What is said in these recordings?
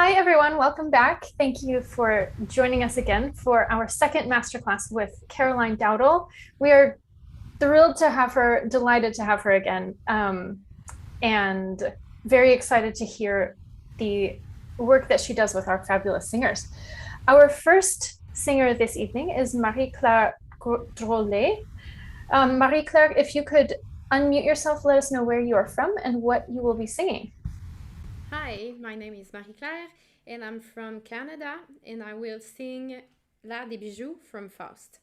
Hi, everyone. Welcome back. Thank you for joining us again for our second masterclass with Caroline Dowdle. We are thrilled to have her, delighted to have her again, and very excited to hear the work that she does with our fabulous singers. Our first singer this evening is Marie-Claire Drolet. Marie-Claire, if you could unmute yourself, let us know where you are from and what you will be singing. Hi, my name is Marie-Claire and I'm from Canada and I will sing L'art des bijoux from Faust.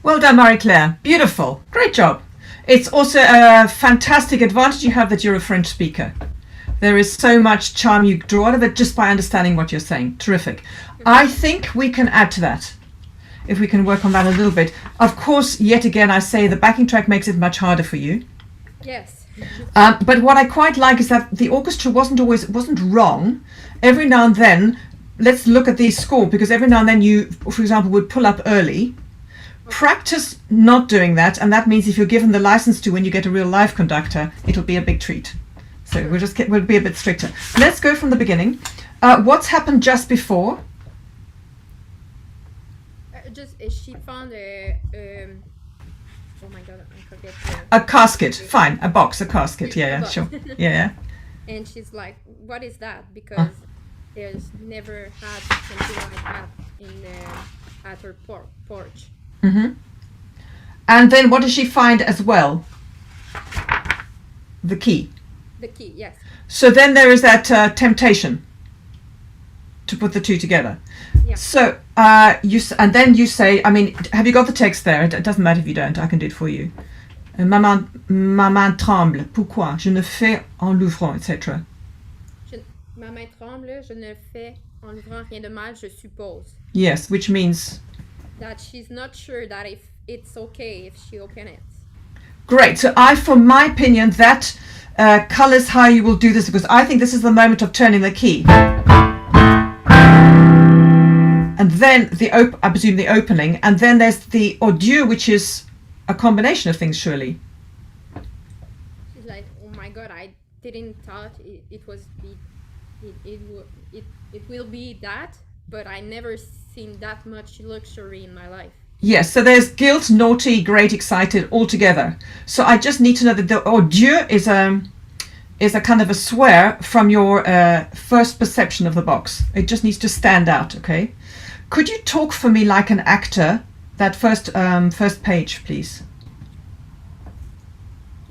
Well done, Marie-Claire. Beautiful. Great job. It's also a fantastic advantage you have that you're a French speaker. There is so much charm you draw out of it just by understanding what you're saying. Terrific. I think we can add to that, if we can work on that a little bit. Of course, yet again, I say the backing track makes it much harder for you. Yes. But what I quite like is that the orchestra wasn't wrong. Every now and then, let's look at the score, because every now and then you, for example, would pull up early. Practice not doing that, and that means if you're given the license to when you get a real live conductor, it'll be a big treat. So we'll be a bit stricter. Let's go from the beginning. What's happened just before? She found oh my god, I forget. A casket. Fine, a box, a casket. Yeah, sure. Yeah. And she's like, "What is that?" Because there's never had something like that in at her porch. Mm-hmm. And then what does she find as well? The key. The key, yes. So then there is that temptation to put the two together. Yeah. So and then you say, I mean, have you got the text there? It doesn't matter if you don't. I can do it for you. Ma main tremble. Pourquoi? Je ne fais en l'ouvrant, etc. Ma main tremble. Je ne fais en l'ouvrant rien de mal, je suppose. Yes, which means that she's not sure that if it's okay if she open it. Great. So for my opinion, that colors how you will do this, because I think this is the moment of turning the key. And then I presume the opening, and then there's the audieux, which is a combination of things, surely. She's like, oh my god, I didn't thought it will be that, but I never seen that much luxury in my life. Yes, so there's guilt, naughty, great, excited, all together. So I just need to know that the audieux is a kind of a swear from your first perception of the box. It just needs to stand out, okay? Could you talk for me like an actor, that first page, please?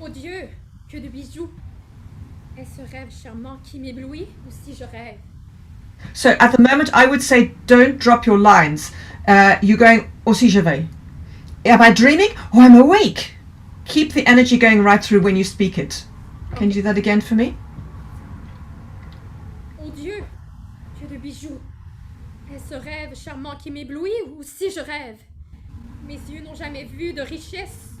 Oh Dieu, que de bijoux! Est-ce ce rêve charmant qui m'éblouit ou si je rêve? So at the moment, I would say don't drop your lines. You're going, oh si je vais. Am I dreaming? Oh, I'm awake. Keep the energy going right through when you speak it. Can you do that again for me? Oh Dieu, que de bijoux! Est-ce ce rêve charmant qui m'éblouit ou si je rêve? Mes yeux n'ont jamais vu de richesse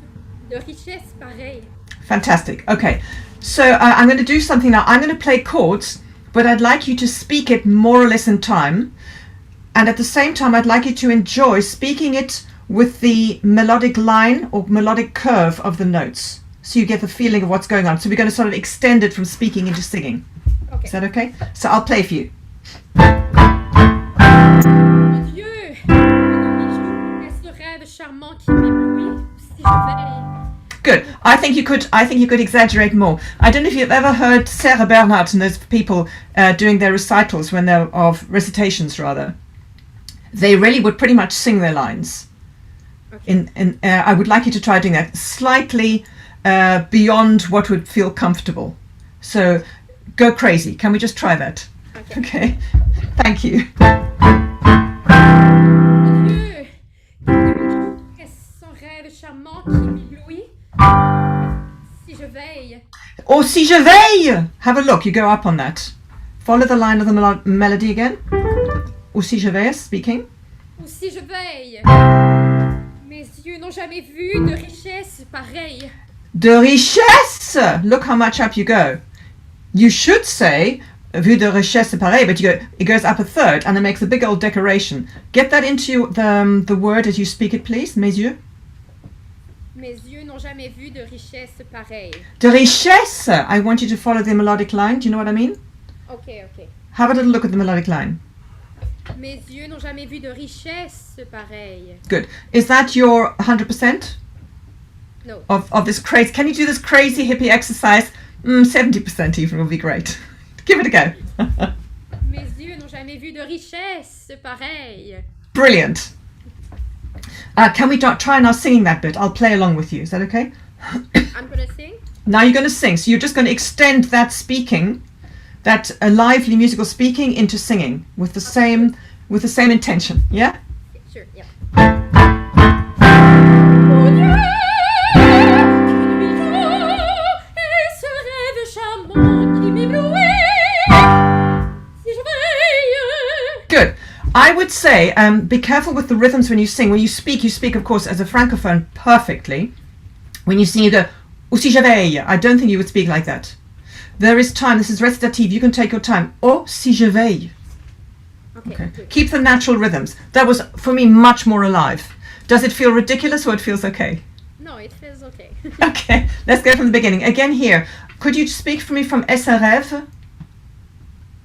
pareille. Fantastic. Okay, so I'm going to do something now. I'm going to play chords, but I'd like you to speak it more or less in time. And at the same time, I'd like you to enjoy speaking it with the melodic line or melodic curve of the notes. So you get the feeling of what's going on. So we're going to sort of extend it from speaking into singing. Okay. Is that okay? So I'll play for you. Mon Dieu, est-ce le rêve charmant qui m'éblouit ou si je veille? Good. I think you could exaggerate more. I don't know if you've ever heard Sarah Bernhardt and those people doing their recitals when they're of recitations rather. They really would pretty much sing their lines. Okay. I would like you to try doing that slightly beyond what would feel comfortable. So go crazy. Can we just try that? Okay. Thank you. Mon Dieu, est-ce son rêve charmant qui m'éblouit? Si je veille. Or si je veille. Have a look. You go up on that. Follow the line of the melody again. Ou si je veille, speaking. Ou si je veille. Mes yeux n'ont jamais vu de richesse pareille. De richesse! Look how much up you go. You should say vu de richesse pareille, but it goes up a third and it makes a big old decoration. Get that into the word as you speak it, please. Mes yeux. Mes yeux n'ont jamais vu de richesse pareille. De richesse! I want you to follow the melodic line. Do you know what I mean? Okay. Have a little look at the melodic line. Mes yeux n'ont jamais vu de richesse pareille. Good. Is that your 100%? No. Of this crazy? Can you do this crazy hippie exercise? 70% even will be great. Give it a go. Mes yeux n'ont jamais vu de richesse pareille. Brilliant. Can we try now singing that bit? I'll play along with you. Is that okay? I'm gonna sing. Now you're going to sing. So you're just going to extend that speaking, that lively musical speaking, into singing with the same intention. Yeah. Sure. Yeah. I would say be careful with the rhythms when you sing. When you speak, of course, as a francophone perfectly. When you sing, you go, ou si j'avais. I don't think you would speak like that. There is time. This is recitative. You can take your time. Oh, si je vais. Okay. Keep the natural rhythms. That was, for me, much more alive. Does it feel ridiculous or it feels okay? No, it feels okay. Okay, let's go from the beginning. Again here. Could you speak for me from Est-ce un rêve?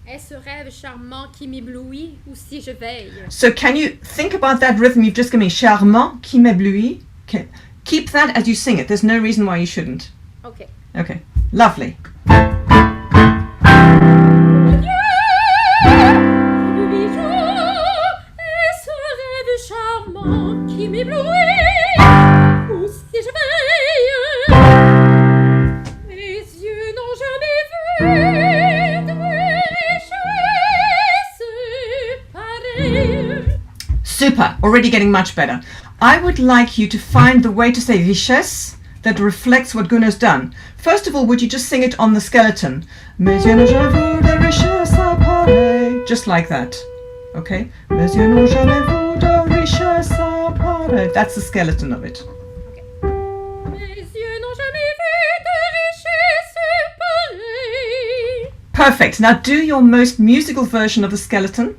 Est-ce rêve charmant qui m'éblouit ou si je veille? So can you think about that rhythm you've just given me? Charmant qui m'éblouit. Okay. Keep that as you sing it. There's no reason why you shouldn't. Okay. Okay, lovely. Super, already getting much better. I would like you to find the way to say richesse that reflects what Gunner's done. First of all, would you just sing it on the skeleton? Monsieur ne j'avoue de richesse à pareille. Just like that. Okay? Monsieur ne jamais vu de richesse à pareille. That's the skeleton of it. Perfect. Now do your most musical version of the skeleton.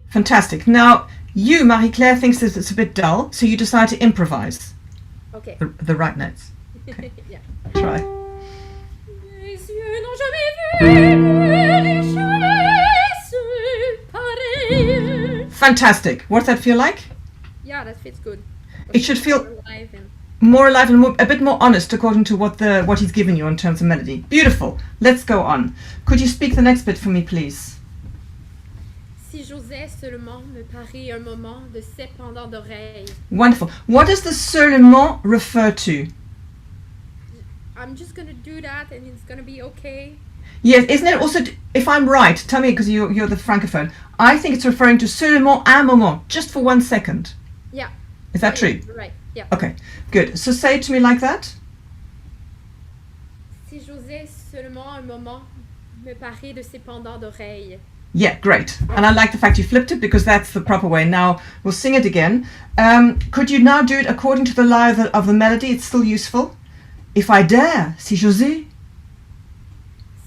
Fantastic. Now, you, Marie-Claire, thinks that it's a bit dull, so you decide to improvise. Okay. The right notes. Okay. Yeah. Try. Fantastic. What's that feel like? Yeah, that fits good. It should feel more more alive alive and and a bit more honest according to what he's given you in terms of melody. Beautiful. Let's go on. Could you speak the next bit for me, please? Si j'osais seulement me parer un moment de ces pendants d'oreilles. Wonderful. What does the seulement refer to? I'm just gonna do that and it's gonna be okay. Yes, isn't it also, if I'm right, tell me because you're the francophone, I think it's referring to seulement un moment, just for 1 second. Yeah. Is that true? Right, yeah. Okay, good. So say it to me like that. Si j'osais seulement un moment me parer de ces pendants d'oreilles. Yeah, great. And I like the fact you flipped it because that's the proper way. Now we'll sing it again. Could you now do it according to the line of the melody? It's still useful. If I dare, si j'osais.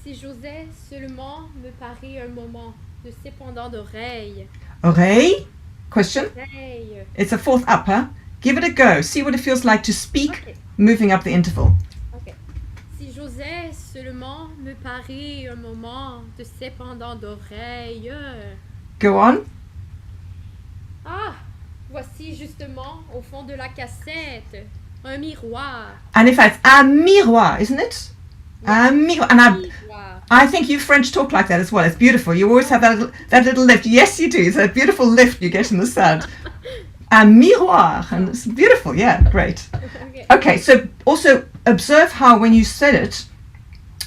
Si j'osais seulement me parer un moment de ces pendants d'oreilles. Oreille? Question? Oreilles. It's a fourth up, huh? Give it a go. See what it feels like to speak, Okay. moving up the interval. Okay. Si j'osais seulement me parer un moment de ces pendants d'oreilles. Go on. Ah, voici justement au fond de la cassette un miroir. And in fact, un miroir, isn't it? Un miroir. And Miroir. I think you French talk like that as well. It's beautiful. You always have that little lift. Yes, you do. It's a beautiful lift you get in the sound. Un miroir. And it's beautiful. Yeah, great. Okay. Okay, so also observe how when you said it,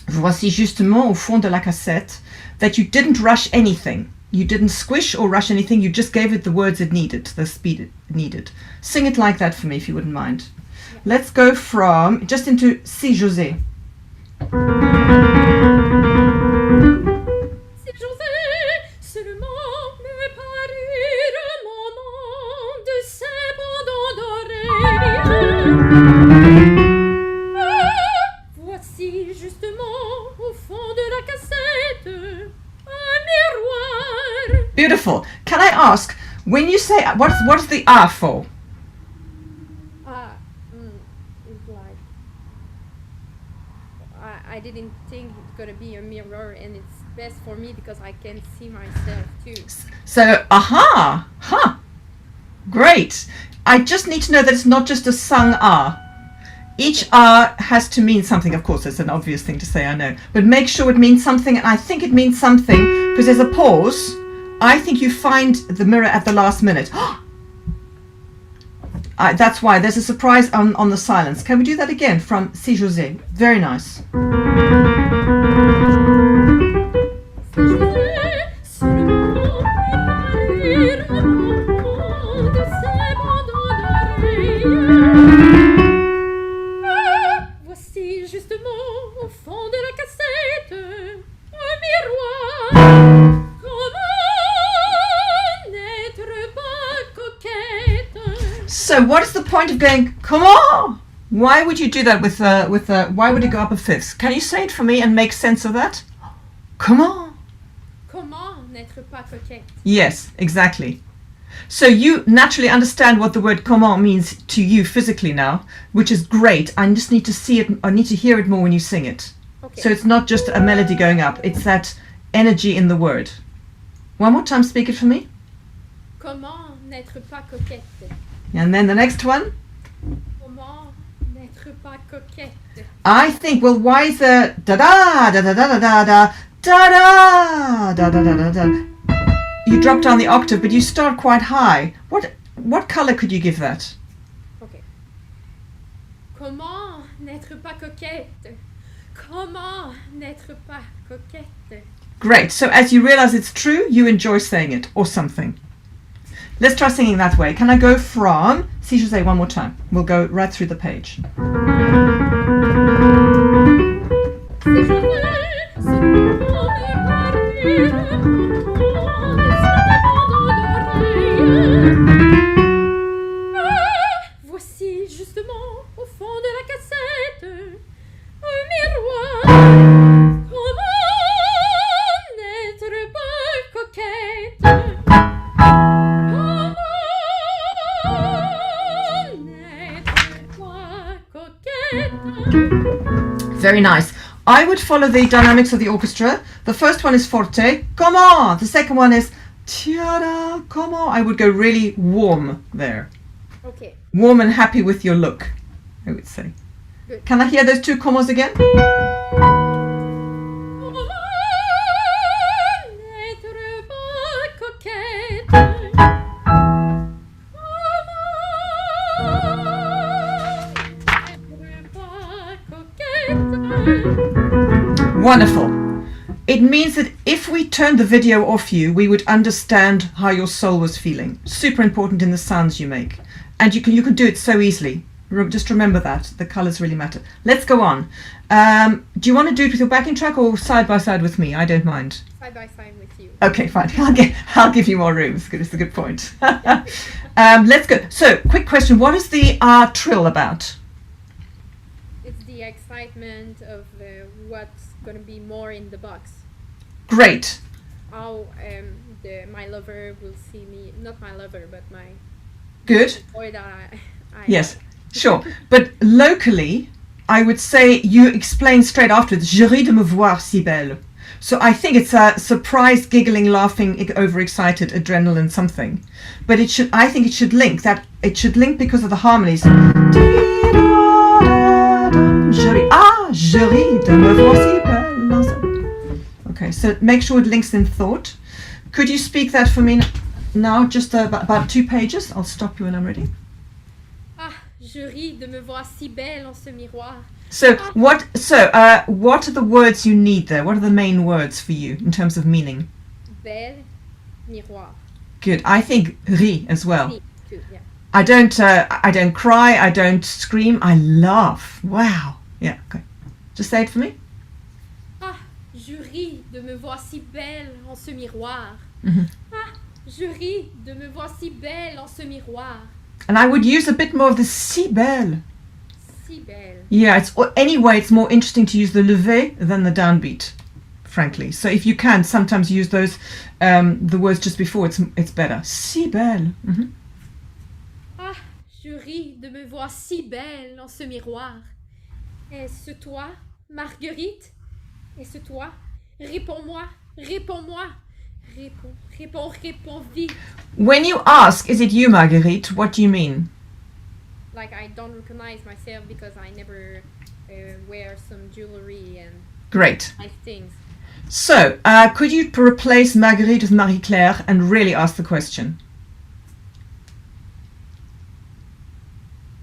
voici justement au fond de la cassette, that you didn't rush anything. You didn't squish or rush anything. You just gave it the words it needed, the speed it needed. Sing it like that for me, if you wouldn't mind. Let's go from just into Si José. Si j'osais seulement me parer un moment de ces pendants d'oreilles. Voici justement au fond de la cassette un miroir. Beautiful. Can I ask, when you say, what is the R for? It's like I didn't think it's gonna be a mirror, and it's best for me because I can see myself too. So, aha, huh, great. I just need to know that it's not just a sung R. Each R has to mean something. Of course, it's an obvious thing to say, I know. But make sure it means something, and I think it means something because there's a pause. I think you find the mirror at the last minute. That's why there's a surprise on the silence. Can we do that again from Si José? Very nice. Voici justement au So what is the point of going, come on? Why would you do that why would it go up a fifth? Can you say it for me and make sense of that? Come on. Comment n'être pas coquette? Yes, exactly. So you naturally understand what the word comment means to you physically now, which is great. I just need to see it, I need to hear it more when you sing it. Okay. So it's not just a melody going up, it's that energy in the word. One more time, speak it for me. Comment n'être pas coquette? And then the next one. Comment n'être pas coquette? I think, well, why is the da-da, da-da-da-da-da-da, da-da, da-da-da-da-da. You drop down the octave, but you start quite high. What color could you give that? Okay. Comment n'être pas coquette? Comment n'être pas coquette? Great. So as you realize it's true, you enjoy saying it or something. Let's try singing that way. Can I go from, si José one more time. We'll go right through the page. Voici justement au fond de la cassette un miroir. Comment n'être pas coquette? Comment n'être pas coquette? Very nice. I would follow the dynamics of the orchestra. The first one is forte, come on. The second one is tiara, come on. I would go really warm there. Okay. Warm and happy with your look, I would say. Good. Can I hear those two commas again? Wonderful. It means that if we turned the video off you, we would understand how your soul was feeling. Super important in the sounds you make. And you can do it so easily. Just remember that. The colours really matter. Let's go on. Do you want to do it with your backing track or side by side with me? I don't mind. Side by side with you. Okay, fine. I'll give you more room. It's a good point. Let's go. So, quick question. What is the trill about? It's the excitement of what's going to be more in the box. Great. How my lover will see me, not my lover, but my Good. boy that I Yes, sure. But locally, I would say you explain straight afterwards, je ris de me voir si belle. So I think it's a surprised, giggling, laughing, overexcited, adrenaline something. But I think it should link because of the harmonies. Je ris de me voir si belle. Okay, so make sure it links in thought. Could you speak that for me now, just about 2 pages? I'll stop you when I'm ready. Ah, je ris de me voir si belle en ce miroir. So what are the words you need there? What are the main words for you in terms of meaning? Belle, miroir. Good. I think ris as well. Ris too, yeah. I don't cry, I don't scream, I laugh. Wow. Yeah, okay. Just say it for me. Ah, je ris de me voir si belle en ce miroir. Mm-hmm. Ah, je ris de me voir si belle en ce miroir. And I would use a bit more of the si belle. Si belle. Yeah, it's more interesting to use the levé than the downbeat, frankly. So if you can, sometimes use those, the words just before, it's better. Si belle. Mm-hmm. Ah, je ris de me voir si belle en ce miroir. Est-ce toi, Marguerite? Est-ce toi? Réponds-moi, réponds-moi. Réponds vite. When you ask, is it you, Marguerite, what do you mean? Like I don't recognize myself because I never wear some jewelry and Great. nice things. So, could you replace Marguerite with Marie-Claire and really ask the question?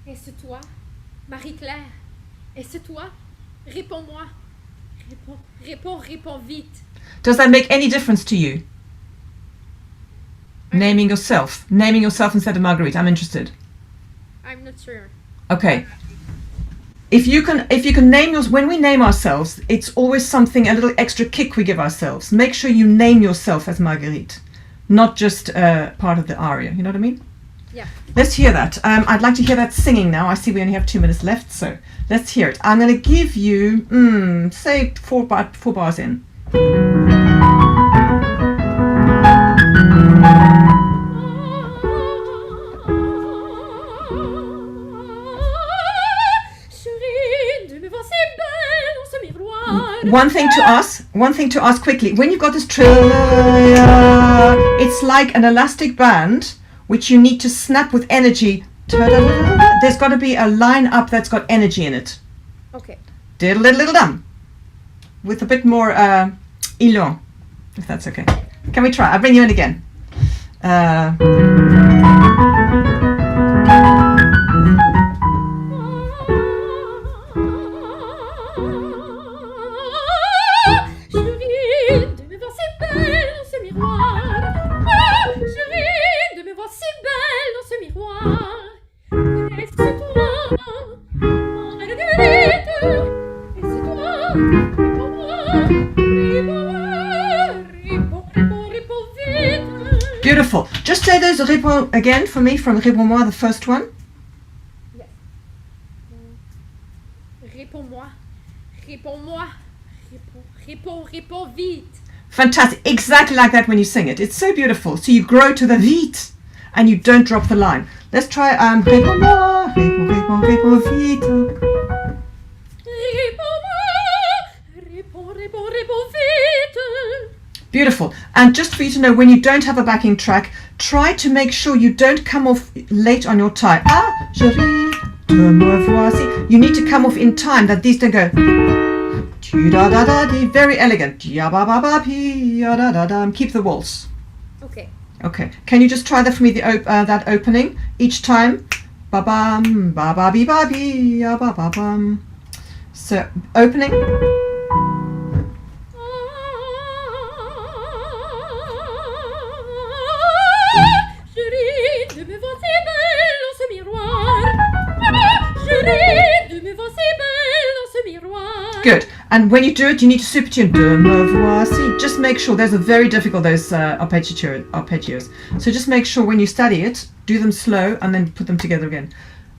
Est-ce toi, Marie-Claire? Est-ce toi? Réponds-moi. Réponds vite. Does that make any difference to you? Naming yourself instead of Marguerite. I'm interested. I'm not sure. Okay. If you can name yours, when we name ourselves, it's always something, a little extra kick we give ourselves. Make sure you name yourself as Marguerite, not just part of the aria. You know what I mean? Yeah. Let's hear that. I'd like to hear that singing now. I see we only have 2 minutes left, so let's hear it. I'm going to give you, say, four bars in. One thing to ask quickly. When you've got this trill, it's like an elastic band which you need to snap with energy. There's got to be a line up that's got energy in it. Okay. Diddle dum. With a bit more élan, if that's okay. Can we try? I'll bring you in again. Beautiful. Just say those réponds again for me from Réponds-moi, the first one. Yes. Réponds-moi. Réponds-moi. Réponds vite. Fantastic. Exactly like that when you sing it. It's so beautiful. So you grow to the vite and you don't drop the line. Let's try Réponds-moi. Réponds vite. Réponds vite. Beautiful. And just for you to know, when you don't have a backing track, try to make sure you don't come off late on your time. Ah, chérie, te me voici. You need to come off in time, that these don't go. Very elegant. Keep the waltz. Okay. Okay. Can you just try that for me, that opening? Each time. Ba-bam, ba-ba-bi-ba-bi, ba-ba-bam. So, opening. Good. And when you do it, you need to supertune. De me voici. Just make sure. Those are very difficult, those arpeggios. So just make sure when you study it, do them slow and then put them together again.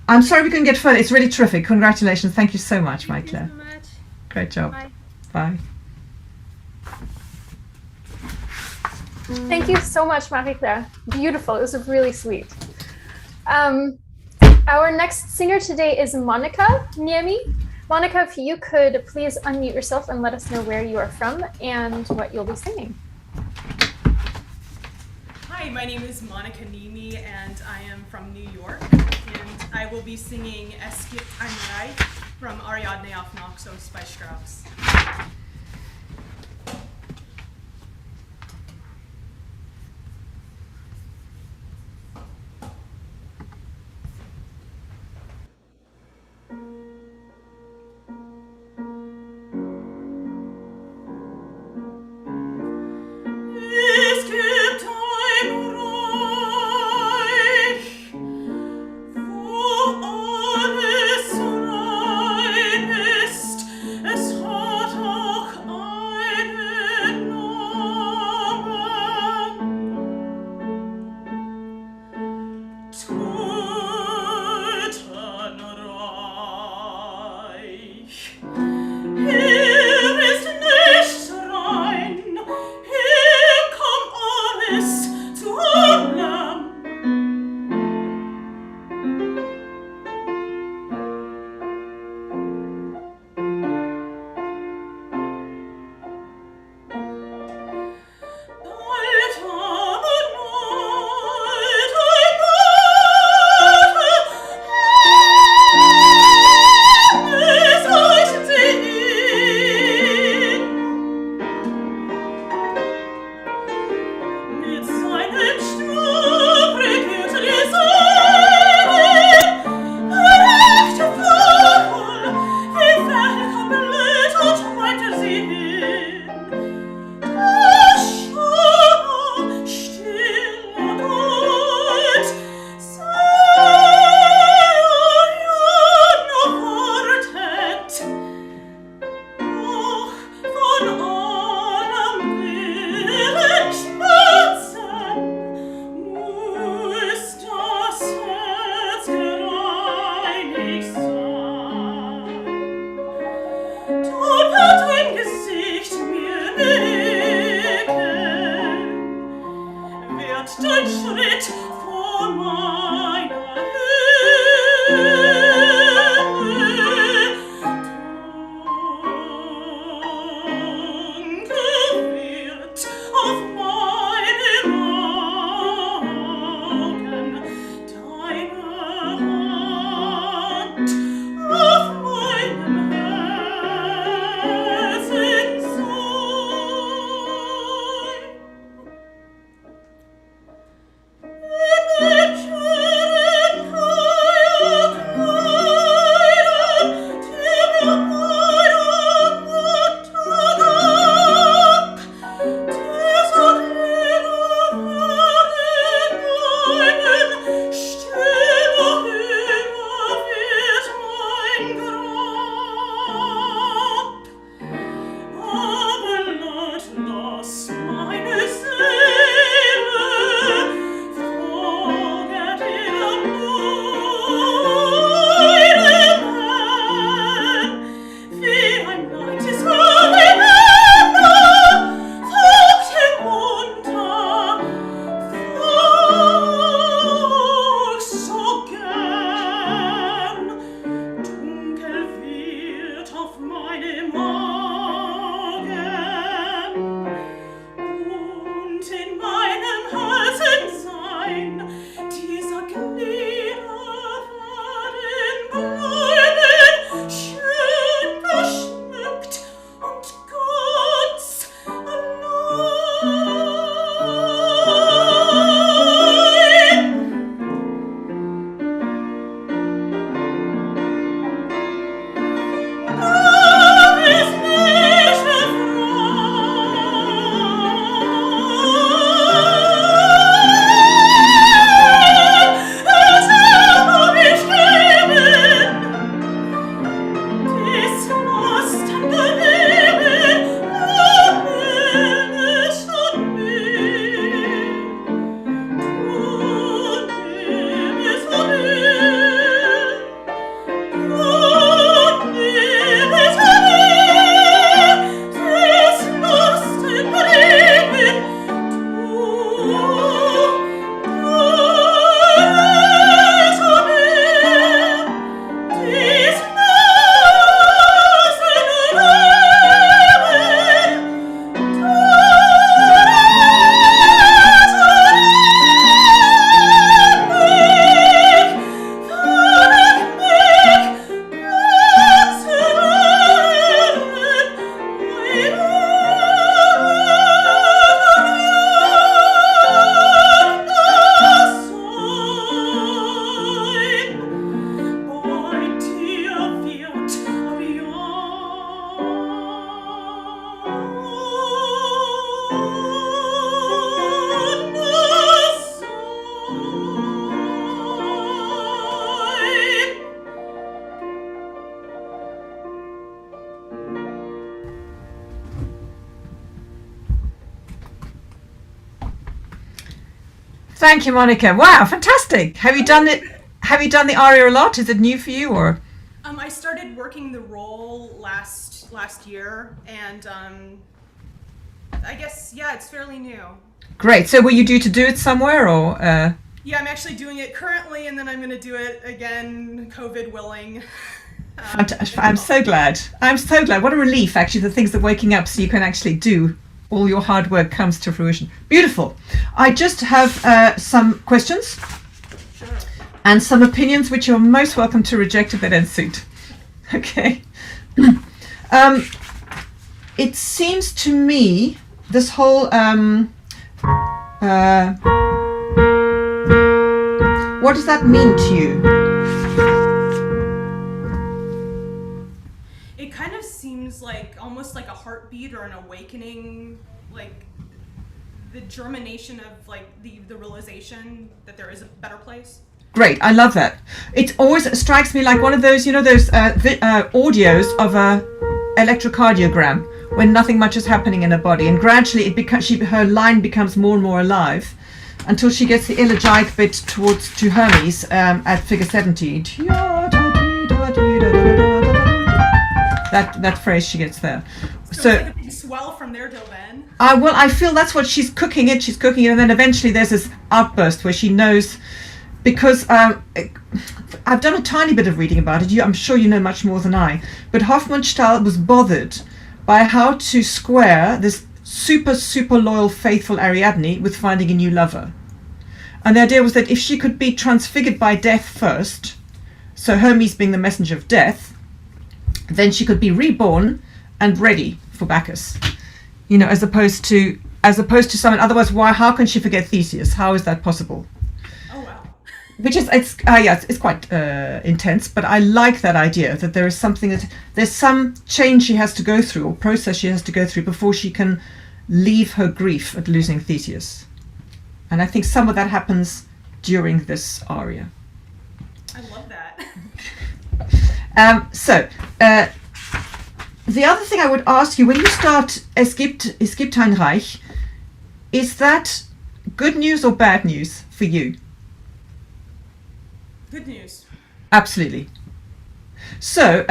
I'm sorry we couldn't get further. It's really terrific. Congratulations. Thank you so much, Marie-Claire. Thank you so much. Great job. Bye. Bye. Thank you so much, Marie-Claire. Beautiful. It was really sweet. Our next singer today is Monica Niemi. Monica, if you could please unmute yourself and let us know where you are from and what you'll be singing. Hi, my name is Monica Niemi and I am from New York, and I will be singing Es gibt ein Reich from Ariadne auf Naxos by Strauss. It's dein Schritt vor meiner Thank you, Monica. Wow, fantastic. Have you done it? Have you done the aria a lot? Is it new for you, or? I started working the role last year, and I guess it's fairly new. Great. So were you due to do it somewhere, or? Yeah, I'm actually doing it currently, and then I'm going to do it again, COVID willing. I'm so glad. I'm so glad. What a relief, actually, the things that waking up so you can actually do all your hard work comes to fruition. Beautiful. I just have some questions. Sure. And some opinions which you're most welcome to reject if they don't suit. Okay. It seems to me this whole what does that mean to you? It kind of seems like almost like a heartbeat or an awakening, like the germination of like the realization that there is a better place. Great, I love that. It always strikes me like one of those, those audios of a electrocardiogram when nothing much is happening in her body, and gradually her line becomes more and more alive until she gets the elegiac bit to Hermes at figure 70. That phrase she gets there. So it's like a big swell from there till then. Well, I feel that's what she's cooking it, and then eventually there's this outburst where she knows, because I've done a tiny bit of reading about it. I'm sure you know much more than I, but Hofmannsthal was bothered by how to square this super loyal, faithful Ariadne with finding a new lover. And the idea was that if she could be transfigured by death first, so Hermes being the messenger of death, then she could be reborn and ready for Bacchus, as opposed to someone. Otherwise, how can she forget Theseus? How is that possible? Oh wow. Which is it's quite intense, but I like that idea that there is there's some change she has to go through, or process she has to go through before she can leave her grief at losing Theseus. And I think some of that happens during this aria. I love that. The other thing I would ask you, when you start Es gibt ein Reich, is that good news or bad news for you? Good news. Absolutely. So,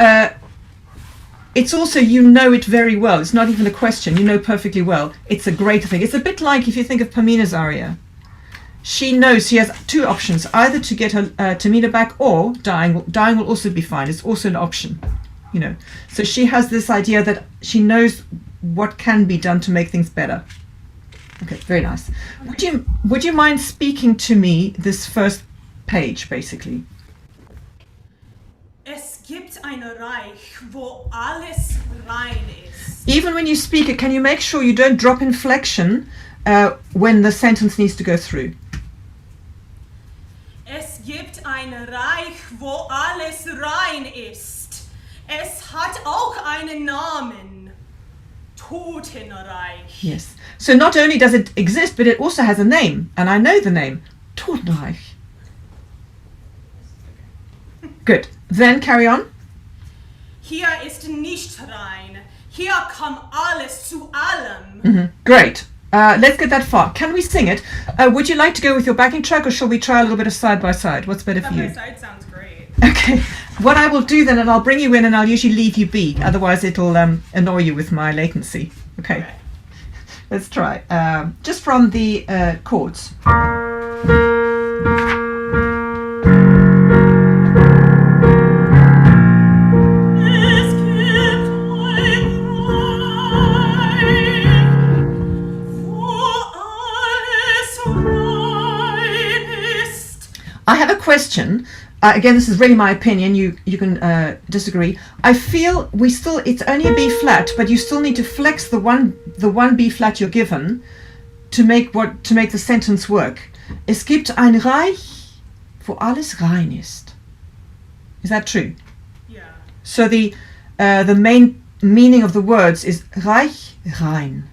it's also, it very well. It's not even a question. You know perfectly well. It's a great thing. It's a bit like if you think of Pamina's aria. She knows she has two options, either to get her Tamina back or dying. Dying will also be fine. It's also an option. So she has this idea that she knows what can be done to make things better. Okay, very nice. Would you mind speaking to me this first page, basically? Es gibt ein Reich, wo alles rein ist. Even when you speak it, can you make sure you don't drop inflection when the sentence needs to go through? Es gibt ein Reich, wo alles rein ist. Es hat auch einen Namen. Totenreich. Yes. So not only does it exist, but it also has a name. And I know the name. Totenreich. Good. Then carry on. Hier ist nicht rein. Hier kommt alles zu allem. Mm-hmm. Great. Let's get that far. Can we sing it? Would you like to go with your backing track, or shall we try a little bit of side by side? What's better for you? Side by side sounds great. Okay. What I will do then, and I'll bring you in, and I'll usually leave you be. Otherwise, it'll annoy you with my latency. Okay. Let's try. Just from the chords. I have a question. Again, this is really my opinion. You can disagree. I feel it's only a B flat, but you still need to flex the one B flat you're given to make the sentence work. Es gibt ein Reich, wo alles rein ist. Is that true? Yeah. So the main meaning of the words is Reich, rein.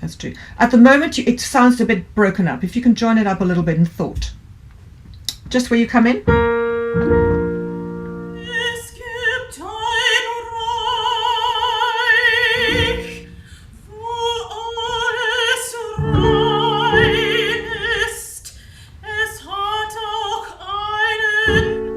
That's true. At the moment, it sounds a bit broken up. If you can join it up a little bit in thought. Just where you come in. Es gibt ein Reich, wo alles rein ist. Es hat auch einen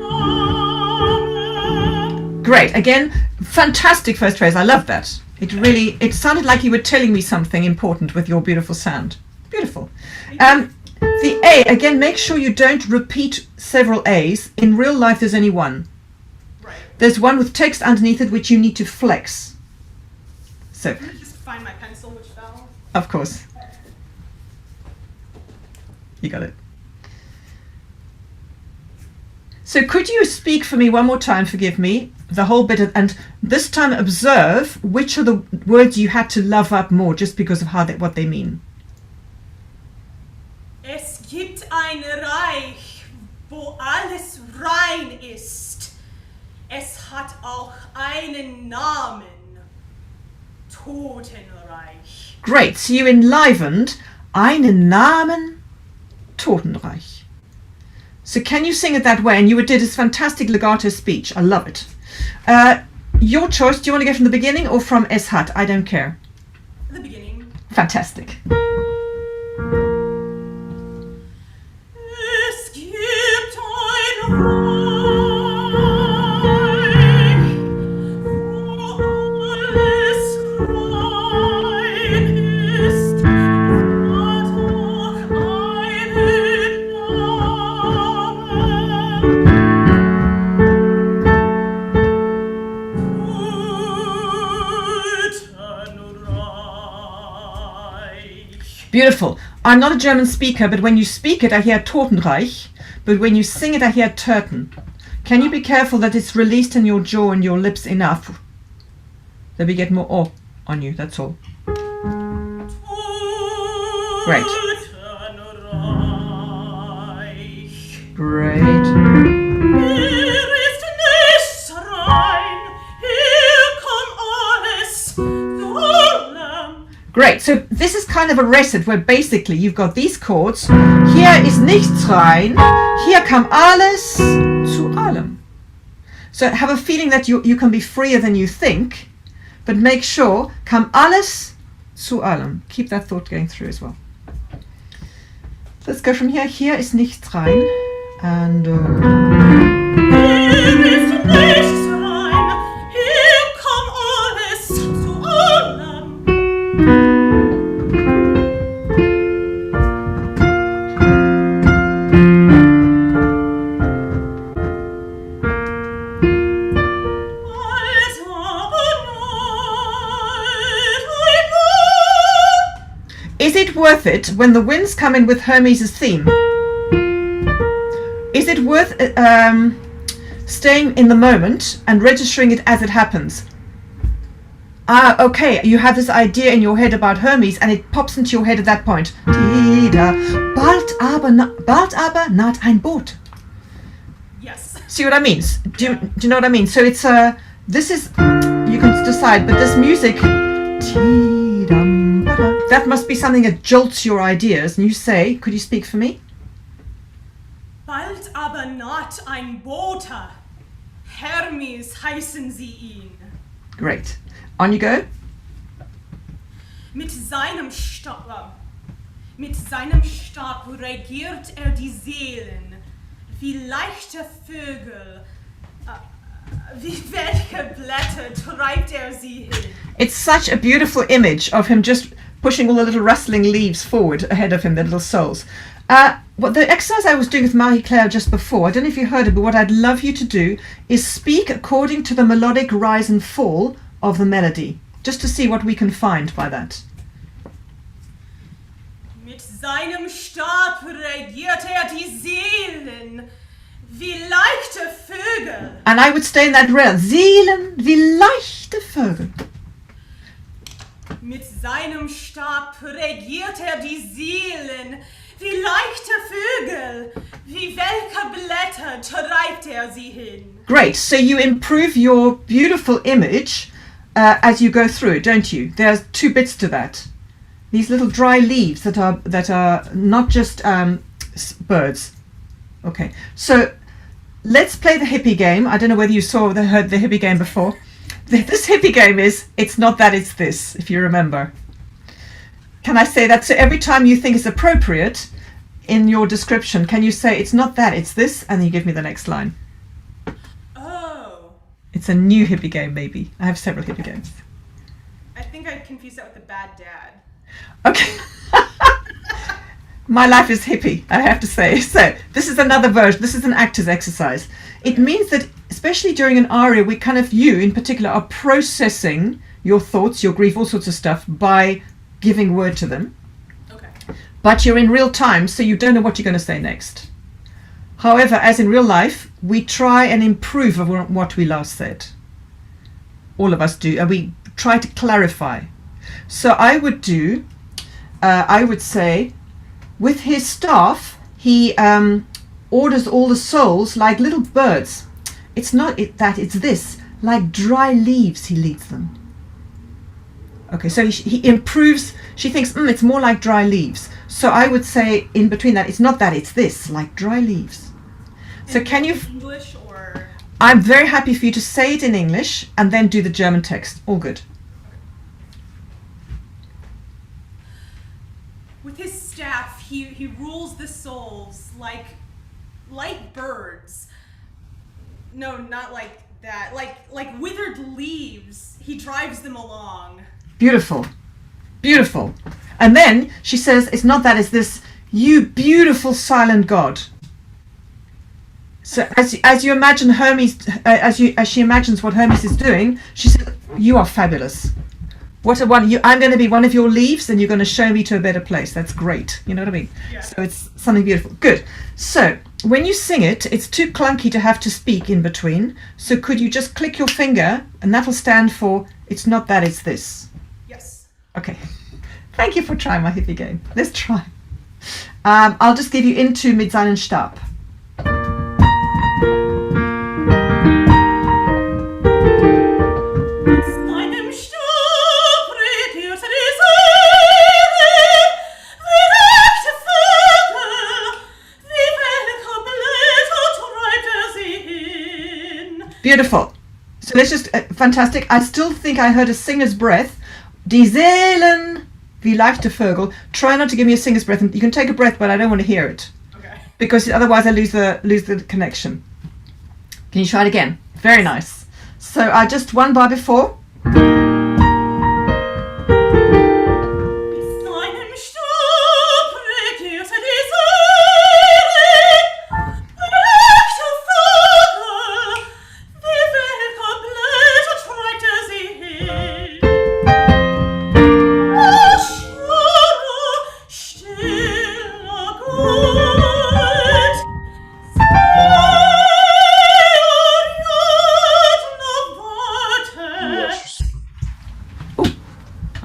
Namen. Great. Again, fantastic first phrase. I love that. It sounded like you were telling me something important with your beautiful sound. Beautiful. The A, again, make sure you don't repeat several A's. In real life, there's only one. Right. There's one with text underneath it, which you need to flex. So, Let me just find my pencil, which fell. of course. You got it. So could you speak for me one more time, forgive me, the whole bit, and this time observe which are the words you had to love up more just because of what they mean. Es gibt ein Reich, wo alles rein ist. Es hat auch einen Namen. Totenreich. Great, so you enlivened einen Namen Totenreich. So can you sing it that way? And you did this fantastic legato speech. I love it. Your choice. Do you want to go from the beginning or from Es hat? I don't care. The beginning. Fantastic. Es gibt ein Reich, wo alles Beautiful. I'm not a German speaker, but when you speak it, I hear Totenreich. But when you sing it, I hear Töten. Can you be careful that it's released in your jaw and your lips enough that we get more O on you? That's all. Great. Great. Great, so this is kind of a recit where basically you've got these chords. Hier ist nichts rein, hier kam alles zu allem. So have a feeling that you can be freer than you think, but make sure, kam alles zu allem. Keep that thought going through as well. Let's go from here. Hier ist nichts rein. And hier ist nichts rein, hier kam alles zu allem. Is it worth it when the winds come in with Hermes' theme? Is it worth staying in the moment and registering it as it happens? Ah, okay, you have this idea in your head about Hermes and it pops into your head at that point. Bald aber naht ein Boot. Yes. See what I mean? Do you know what I mean? So it's this is, you can decide, but this music, that must be something that jolts your ideas. And you say, could you speak for me? Bald aber naht ein Bote. Hermes heißen sie ihn. Great. On you go. Mit seinem Stab regiert die Seelen, wie leichte Vögel. Wie welche Blätter treibt sie hin. It's such a beautiful image of him just pushing all the little rustling leaves forward ahead of him, the little souls. What the exercise I was doing with Marie-Claire just before, I don't know if you heard it, but what I'd love you to do is speak according to the melodic rise and fall of the melody, just to see what we can find by that. Mit seinem Stab regiert die Seelen, wie leichte Vögel. And I would stay in that realm. Seelen wie leichte Vögel. Mit seinem Stab regiert die Seelen, wie leichte Vögel, wie welke Blätter treibt sie hin. Great, so you improve your beautiful image as you go through, don't you? There's two bits to that. These little dry leaves that are not just birds. Okay, so let's play the hippie game. I don't know whether you heard the hippie game before. This hippie game is, it's not that, it's this, if you remember. Can I say that? So every time you think it's appropriate in your description, can you say, it's not that, it's this, and then you give me the next line. Oh. It's a new hippie game, maybe. I have several hippie games. I think I confused that with the bad dad. Okay. My life is hippie, I have to say. So this is another version. This is an actor's exercise. It means that, especially during an aria, we kind of, you in particular, are processing your thoughts, your grief, all sorts of stuff by giving word to them. Okay. But you're in real time, so you don't know what you're going to say next. However, as in real life, we try and improve on what we last said. All of us do, and we try to clarify. So I would say, with his staff, he orders all the souls like little birds. It's not that, it's this. Like dry leaves, he leads them. Okay, so he improves. She thinks, it's more like dry leaves. So I would say in between that, it's not that, it's this, like dry leaves. So can you... English or... I'm very happy for you to say it in English and then do the German text. All good. With his staff, he rules the souls like birds. No, not like that. Like withered leaves. He drives them along. Beautiful. Beautiful. And then she says, it's not that, it's this, you beautiful silent God. So as you imagine Hermes, as she imagines what Hermes is doing, she says, you are fabulous. What a one! I'm going to be one of your leaves, and you're going to show me to a better place. That's great. You know what I mean? Yeah. So it's something beautiful. Good. So when you sing it, it's too clunky to have to speak in between. So could you just click your finger, and that'll stand for it's not that, it's this. Yes. Okay. Thank you for trying my hippie game. Let's try. I'll just give you into mit seinen Stab. Beautiful. So let's just, fantastic. I still think I heard a singer's breath. Die Seelen, wie leichte Vögel. Try not to give me a singer's breath. You can take a breath, but I don't want to hear it. Okay. Because otherwise I lose the connection. Can you try it again? Very nice. So I just one bar before.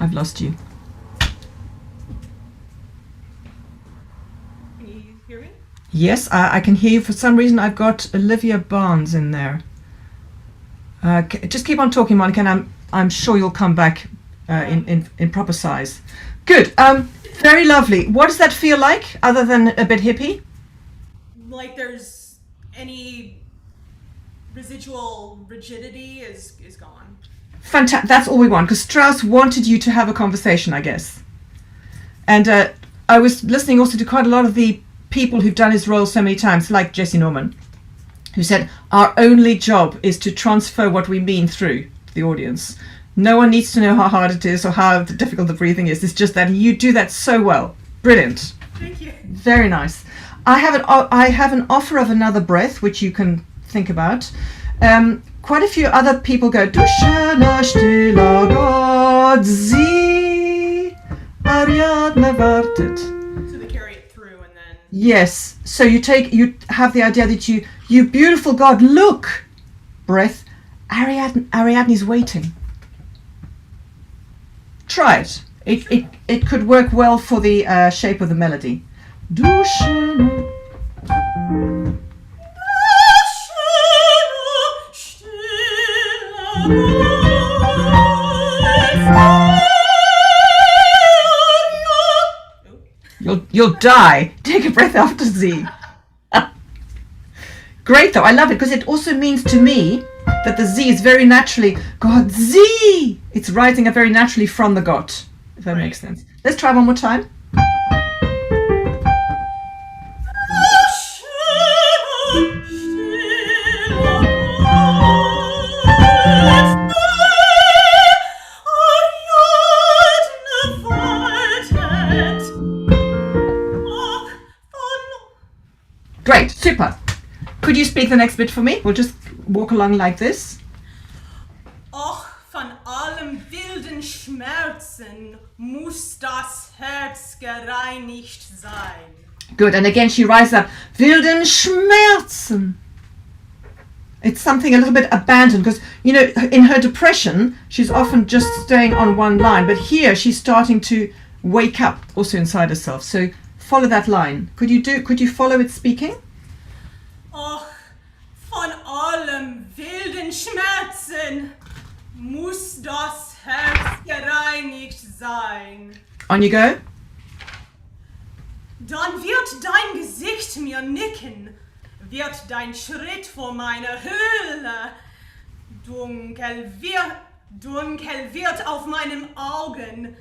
I've lost you. Can you hear me? Yes, I can hear you. For some reason, I've got Olivia Barnes in there. Just keep on talking, Monica, and I'm sure you'll come back in proper size. Good. Very lovely. What does that feel like, other than a bit hippie? Like there's any residual rigidity is gone. Fantastic. That's all we want, because Strauss wanted you to have a conversation, I guess. And I was listening also to quite a lot of the people who've done his role so many times, like Jesse Norman, who said, our only job is to transfer what we mean through to the audience. No one needs to know how hard it is or how difficult the breathing is. It's just that you do that so well. Brilliant. Thank you. Very nice. I have an offer of another breath, which you can think about. Quite a few other people go, Du schöner stiller Gott, sie Ariadne wartet. So they carry it through and then. Yes. So you have the idea that you beautiful God, look, breath, Ariadne's waiting. Try it. It could work well for the shape of the melody. Du schöner. You'll die. Take a breath after Z. Great though, I love it, because it also means to me that the Z is very naturally God Z. It's rising up very naturally from the Gott, if that makes sense. Let's try one more time. Great, super. Could you speak the next bit for me? We'll just walk along like this. Och, von allem wilden Schmerzen muss das Herz gereinigt sein. Good, and again she rises up. Wilden Schmerzen. It's something a little bit abandoned, because, you know, in her depression, she's often just staying on one line, but here she's starting to wake up also inside herself. So follow that line. Could you follow it speaking? Och, von allem wilden Schmerzen muss das Herz gereinigt sein. On you go. Dann wird dein Gesicht mir nicken, wird dein Schritt vor meiner Höhle. Dunkel wird auf meinen Augen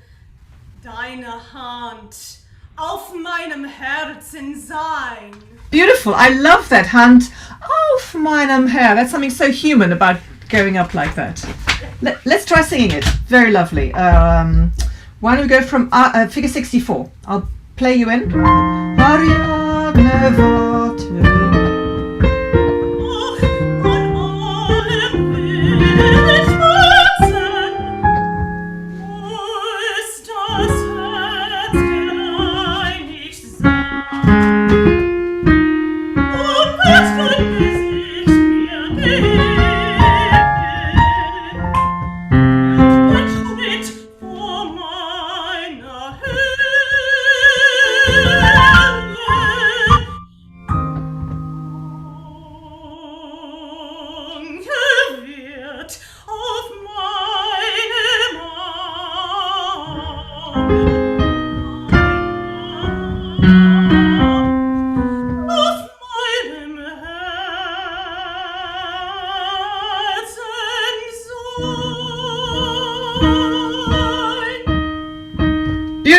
deine Hand auf meinem Herzen sein. Beautiful. I love that. Hand auf meinem Herr. That's something so human about going up like that. Let's try singing it. Very lovely. Why don't we go from figure 64? I'll play you in. Ariadne wartet.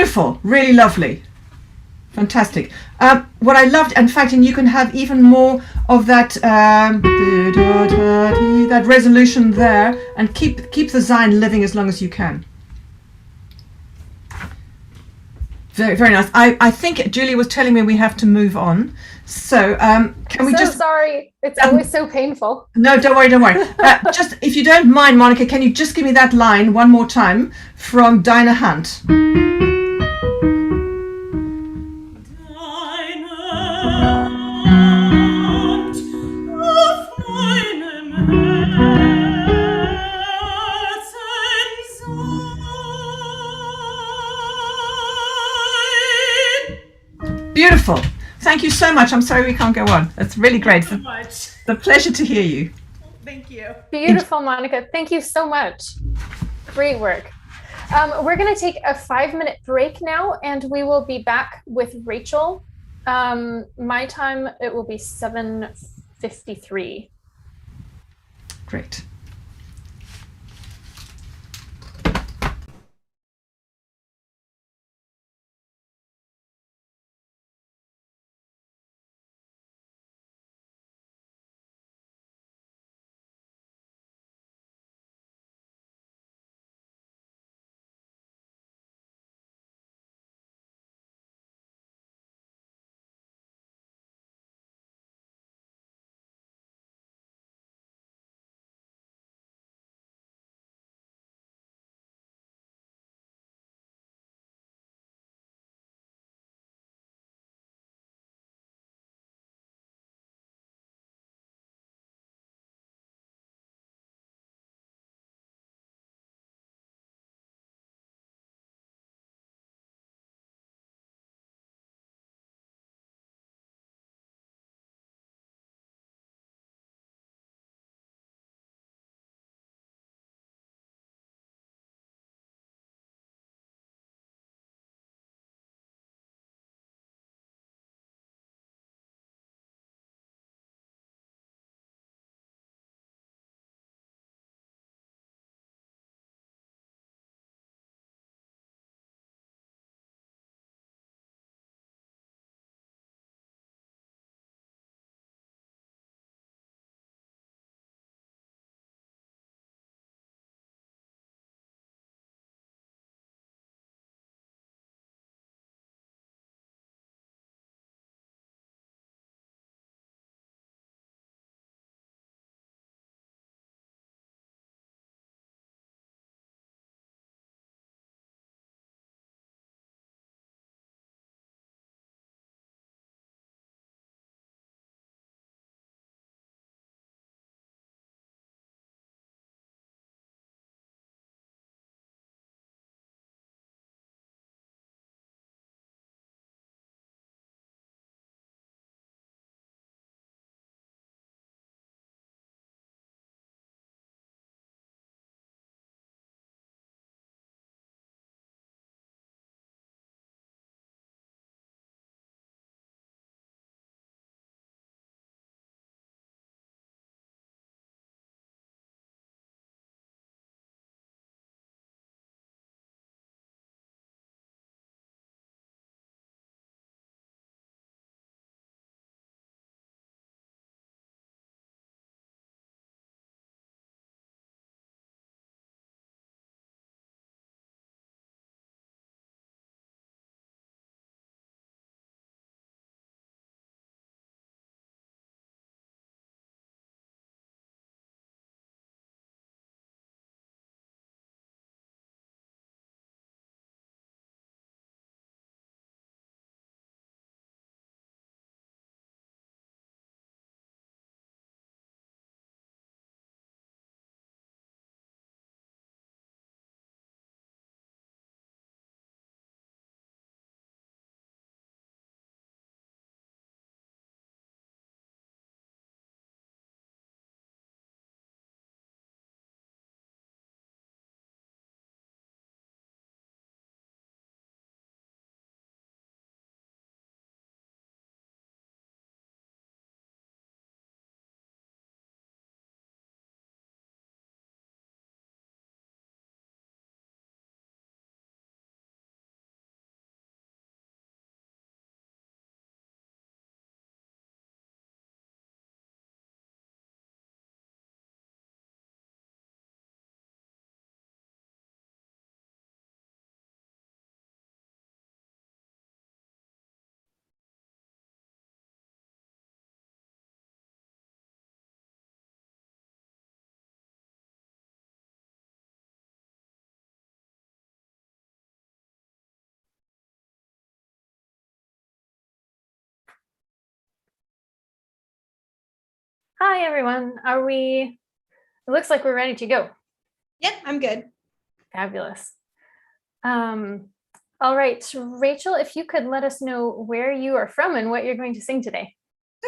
Beautiful, really lovely. Fantastic. What I loved, in fact, and you can have even more of that that resolution there, and keep the Zine living as long as you can. Very, very nice. I think Julia was telling me we have to move on. So can we just... Sorry, it's always so painful. No, don't worry. Just, if you don't mind, Monica, can you just give me that line one more time from Dinah Hunt? Beautiful. Thank you so much. I'm sorry we can't go on. That's really great. Thank you so much. It's a pleasure to hear you. Thank you. Beautiful, Monica. Thank you so much. Great work. We're going to take a 5-minute break now, and we will be back with Rachel. My time, it will be 7:53. Great. Hi, everyone. It looks like we're ready to go. Yep, I'm good. Fabulous. All right, Rachel, if you could let us know where you are from and what you're going to sing today.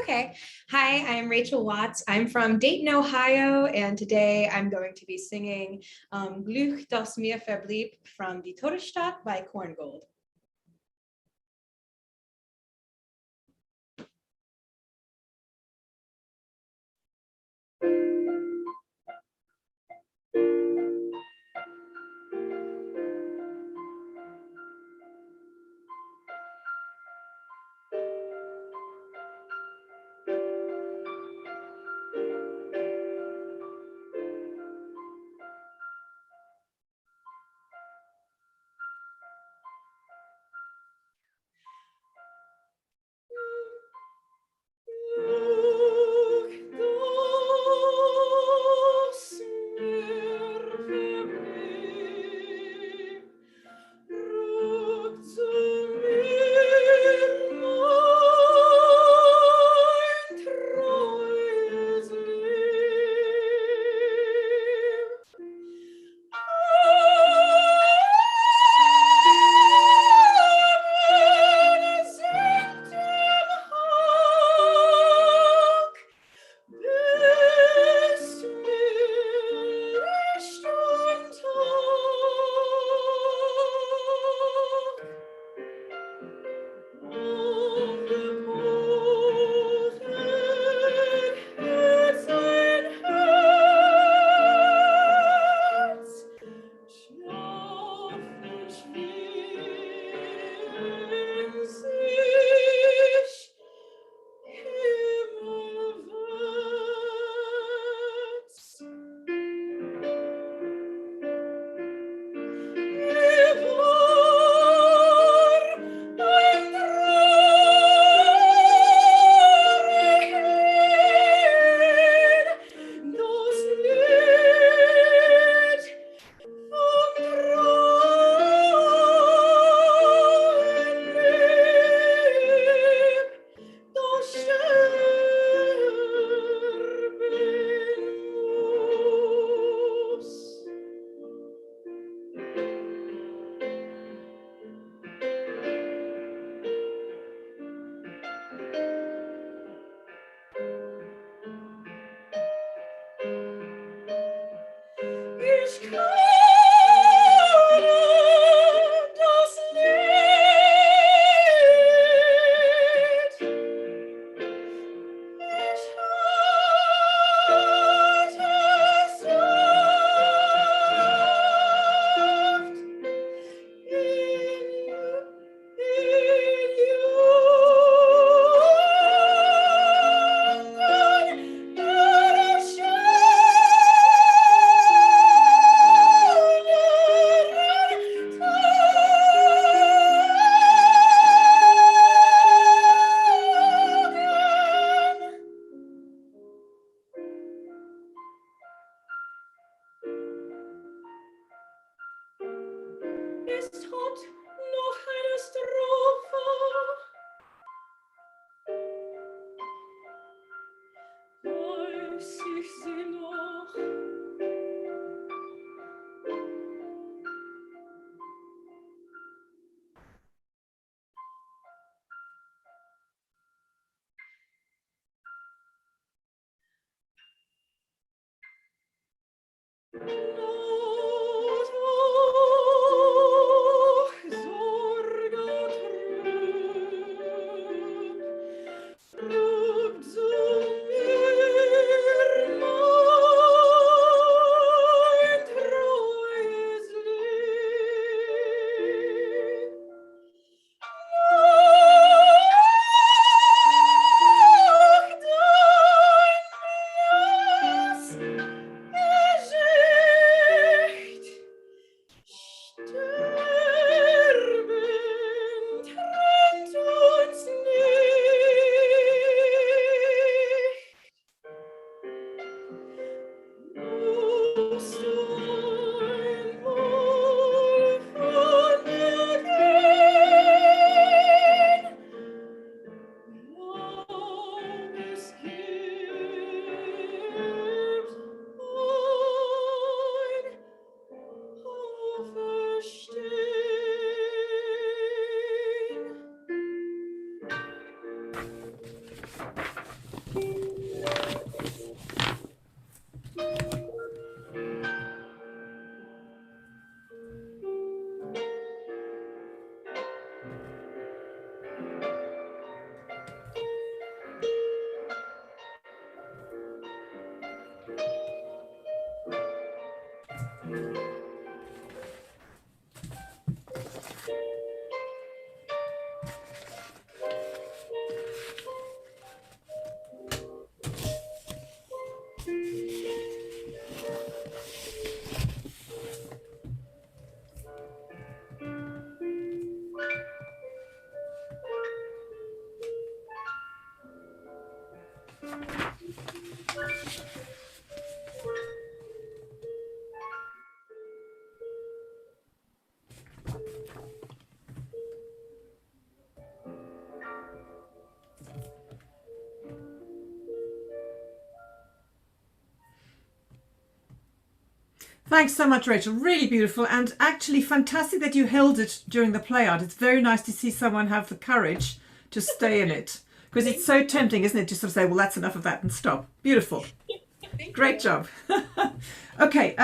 Okay. Hi, I'm Rachel Watts. I'm from Dayton, Ohio, and today I'm going to be singing Glück, das mir verblieb from Die Tote Stadt by Korngold. Thanks so much, Rachel. Really beautiful, and actually fantastic that you held it during the play out. It's very nice to see someone have the courage to stay in it, because it's so tempting, isn't it, to sort of say, well, that's enough of that and stop. Beautiful. Great job. Okay,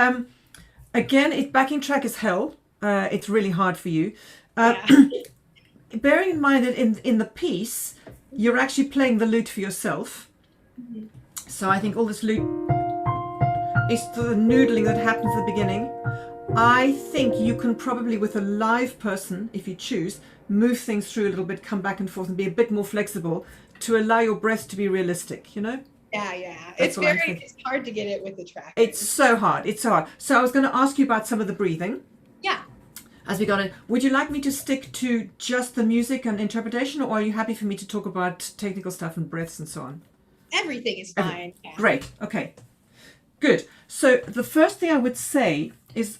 again, backing track is hell. It's really hard for you. Bearing in mind that in the piece, you're actually playing the lute for yourself. So I think all this lute is the noodling that happens at the beginning. I think you can probably, with a live person, if you choose, move things through a little bit, come back and forth and be a bit more flexible to allow your breath to be realistic, you know? Yeah. That's It's hard to get it with the track. It's so hard. It's so hard. So I was going to ask you about some of the breathing. Yeah. As we got in, would you like me to stick to just the music and interpretation, or are you happy for me to talk about technical stuff and breaths and so on? Everything is fine. Yeah. Great. Okay. Good. So the first thing I would say is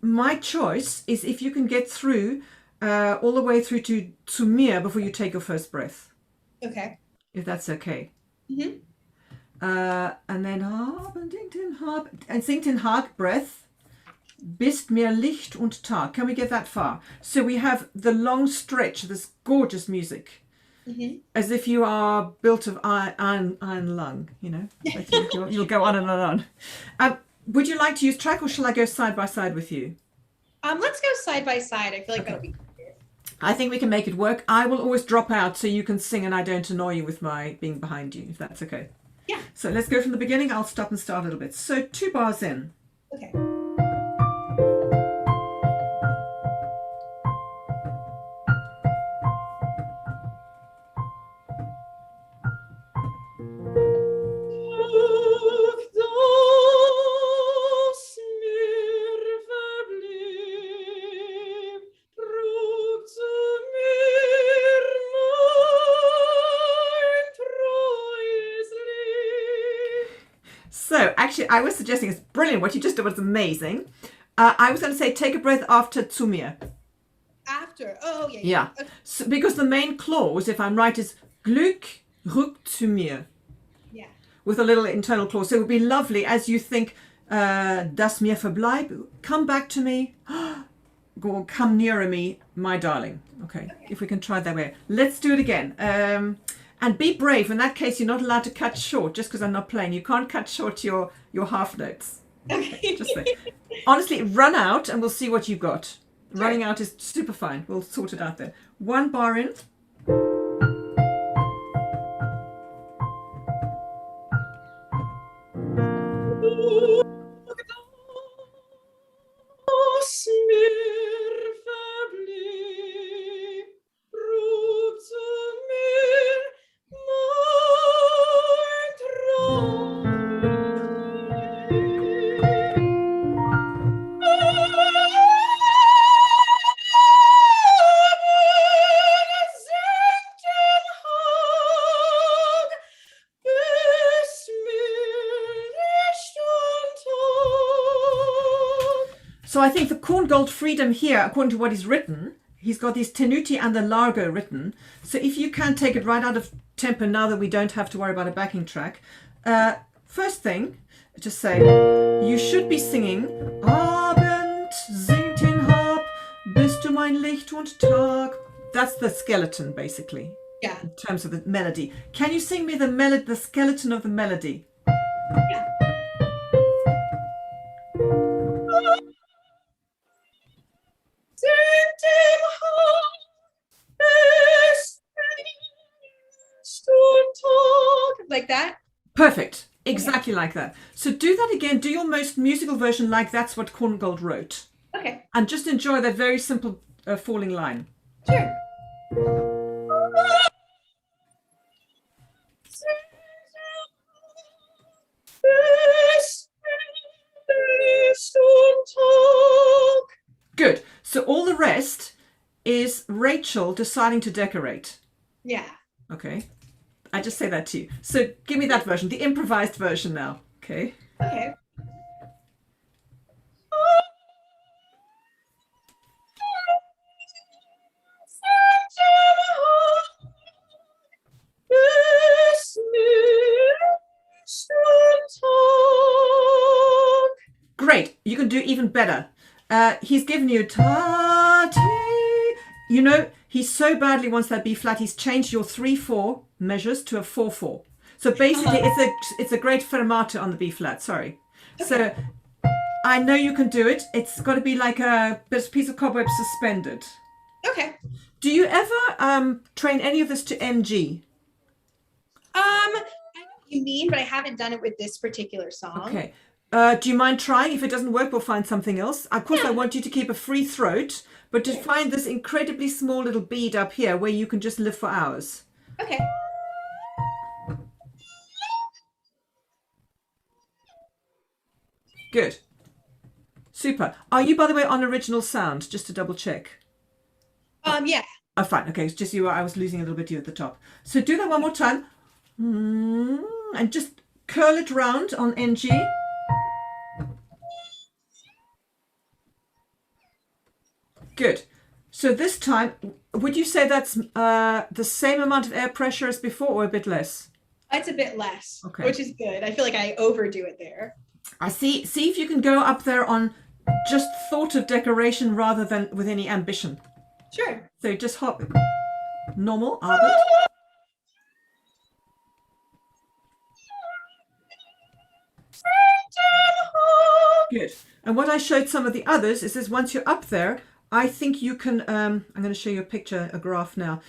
my choice is if you can get through all the way through to mir before you take your first breath. Okay. If that's okay. Mm-hmm. And then and singt den Hag breath. Bist mir Licht und Tag. Can we get that far? So we have the long stretch, this gorgeous music. Mm-hmm. As if you are built of iron lung, you know. Like you'll go on and on. Would you like to use track, or shall I go side by side with you? Let's go side by side. I feel like that'll be clear. I think we can make it work. I will always drop out so you can sing and I don't annoy you with my being behind you, if that's okay. Yeah. So let's go from the beginning. I'll stop and start a little bit. So 2 bars in. Okay. So actually, I was suggesting it's brilliant. What you just did was amazing. I was going to say take a breath after zu mir. After. Oh, yeah. Yeah. Okay. So, because the main clause, if I'm right, is Glück rückt zu mir. Yeah. With a little internal clause. So it would be lovely as you think, das mir verblieb, come back to me, go come nearer me, my darling. Okay, if we can try it that way. Let's do it again. And be brave. In that case, you're not allowed to cut short just because I'm not playing. You can't cut short your half notes. Okay. Just like, honestly, run out and we'll see what you've got. Sure. Running out is super fine. We'll sort it out there. 1 bar in. So I think the Korngold Freedom here, according to what he's written, he's got these tenuti and the largo written. So if you can take it right out of tempo now that we don't have to worry about a backing track. First thing, just say, you should be singing Abend singt den Hab, bist du mein Licht und Tag. That's the skeleton, basically. Yeah. In terms of the melody. Can you sing me the skeleton of the melody? Yeah. Like that? Perfect. Exactly like that. So do that again. Do your most musical version like that's what Korngold wrote. Okay. And just enjoy that very simple falling line. Sure. Good. So all the rest is Rachel deciding to decorate. Yeah. Okay. I just say that to you. So give me that version, the improvised version now. Okay. Okay. Great. You can do even better. He's given you ta-ti. You know, he so badly wants that B flat, he's changed your 3/4 measures to a 4/4. So basically, it's a great fermata on the B flat. Sorry. Okay. So I know you can do it. It's got to be like a piece of cobweb suspended. Okay. Do you ever train any of this to NG? I know what you mean, but I haven't done it with this particular song. Okay. Do you mind trying? If it doesn't work, we'll find something else. Of course, I want you to keep a free throat, but to find this incredibly small little bead up here where you can just live for hours. Okay. Good. Super. Are you, by the way, on original sound? Just to double check. Yeah. Oh, fine. Okay, it's just you. I was losing a little bit of you at the top. So do that one more time. And just curl it round on NG. Good. So this time, would you say that's the same amount of air pressure as before or a bit less? It's a bit less, okay, which is good. I feel like I overdo it there. I see. See if you can go up there on just thought of decoration rather than with any ambition. Sure. So just hop. Normal, Albert. Good. And what I showed some of the others is once you're up there, I think you can, I'm going to show you a graph now.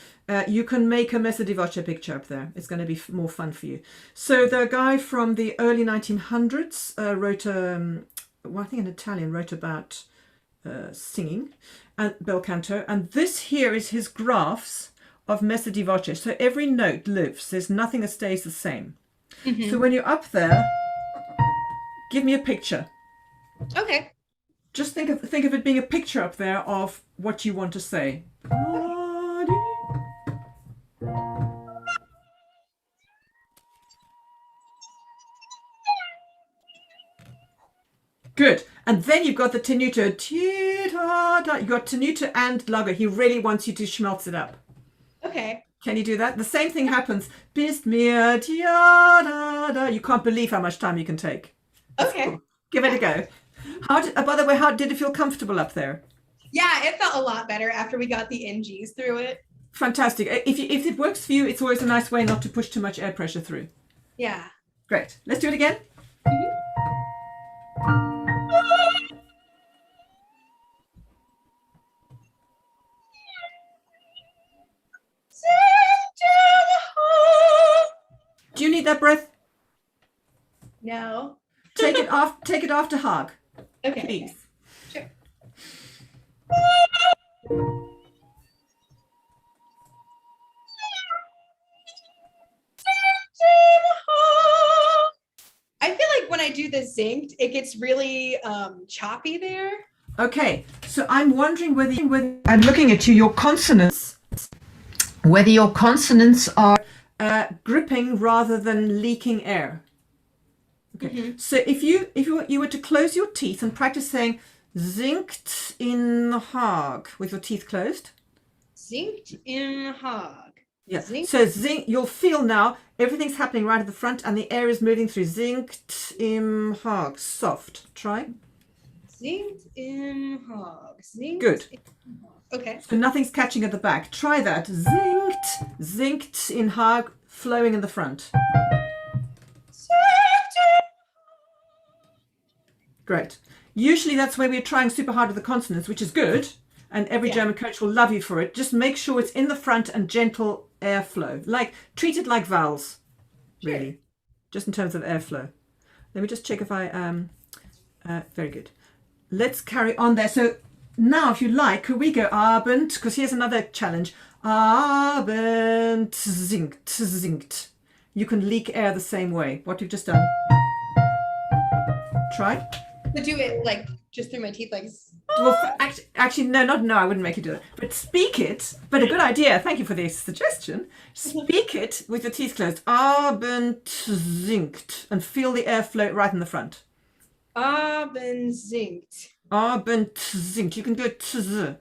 You can make a messa di voce picture up there. It's going to be more fun for you. So the guy from the early 1900s wrote, well, I think an Italian, wrote about singing and bel canto. And this here is his graphs of messa di voce. So every note lives. There's nothing that stays the same. Mm-hmm. So when you're up there, give me a picture. Okay. Just think of it being a picture up there of what you want to say. Good. And then you've got the tenuto. You've got tenuto and largo. He really wants you to schmelz it up. Okay. Can you do that? The same thing happens. Bist mir da. You can't believe how much time you can take. Okay. Cool. Give it a go. By the way, how did it feel comfortable up there? Yeah, it felt a lot better after we got the NGs through it. Fantastic. If it works for you, it's always a nice way not to push too much air pressure through. Yeah. Great. Let's do it again. Do you need that breath? No. Take it after hug. Okay. Please. Sure. I feel like when I do the zinked, it gets really choppy there. Okay, so I'm wondering whether I'm looking at you, your consonants, whether your consonants are gripping rather than leaking air. Okay, mm-hmm. So if you were to close your teeth and practice saying zinkt in Haag with your teeth closed. Zinkt in Haag. Yeah. So you'll feel now everything's happening right at the front and the air is moving through. Zinkt im Haag. Soft. Try. Zinkt im Haag. Zinkt. Good. Okay. So nothing's catching at the back. Try that. Zinkt in Haag, flowing in the front. Great. Usually that's where we're trying super hard with the consonants, which is good. And every German coach will love you for it. Just make sure it's in the front and gentle airflow. Treat it like vowels, really. Sure. Just in terms of airflow. Let me just check if I, very good. Let's carry on there. So now, if you like, could we go Abend? Because here's another challenge. Abend singt. You can leak air the same way. What you've just done. Try. To do it like just through my teeth, like. Well, actually, no, I wouldn't make you do that. But speak it. But a good idea. Thank you for the suggestion. Speak it with your teeth closed. Abend singt. And feel the air float right in the front. Abend singt. Abend singt. You can do it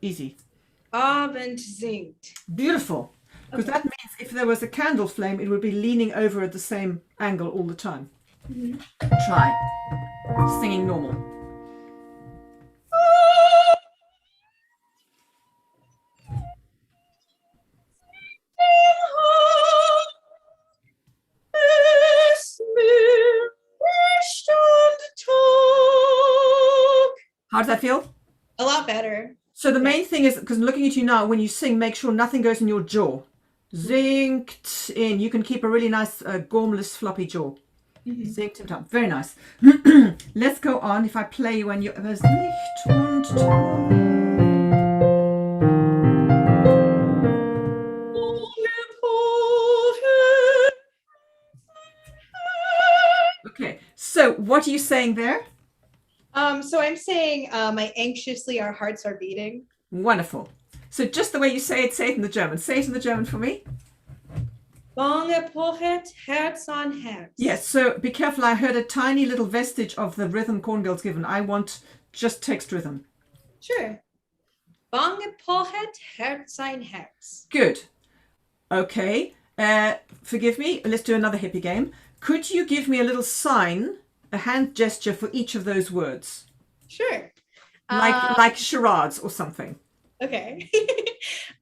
easy. Abend singt. Beautiful. Because that means if there was a candle flame, it would be leaning over at the same angle all the time. Mm-hmm. Try. Singing normal. How does that feel? A lot better. So the main thing is, because I'm looking at you now, when you sing, make sure nothing goes in your jaw. Singt in. You can keep a really nice gormless floppy jaw. Singt im Tag. Very nice. Let's go on. If I play when you... There's Licht und Ton. Okay, so what are you saying there? So I'm saying my anxiously our hearts are beating. Wonderful. So just the way you say it in the German. Say it in the German for me. Bange pochet, Herz an Herz. Yes, so be careful. I heard a tiny little vestige of the rhythm Corngill's given. I want just text rhythm. Sure. Bange pochet, Herz ein Herz. Good. Okay. Forgive me. Let's do another hippie game. Could you give me a little sign, a hand gesture for each of those words? Sure. Like charades or something. Okay.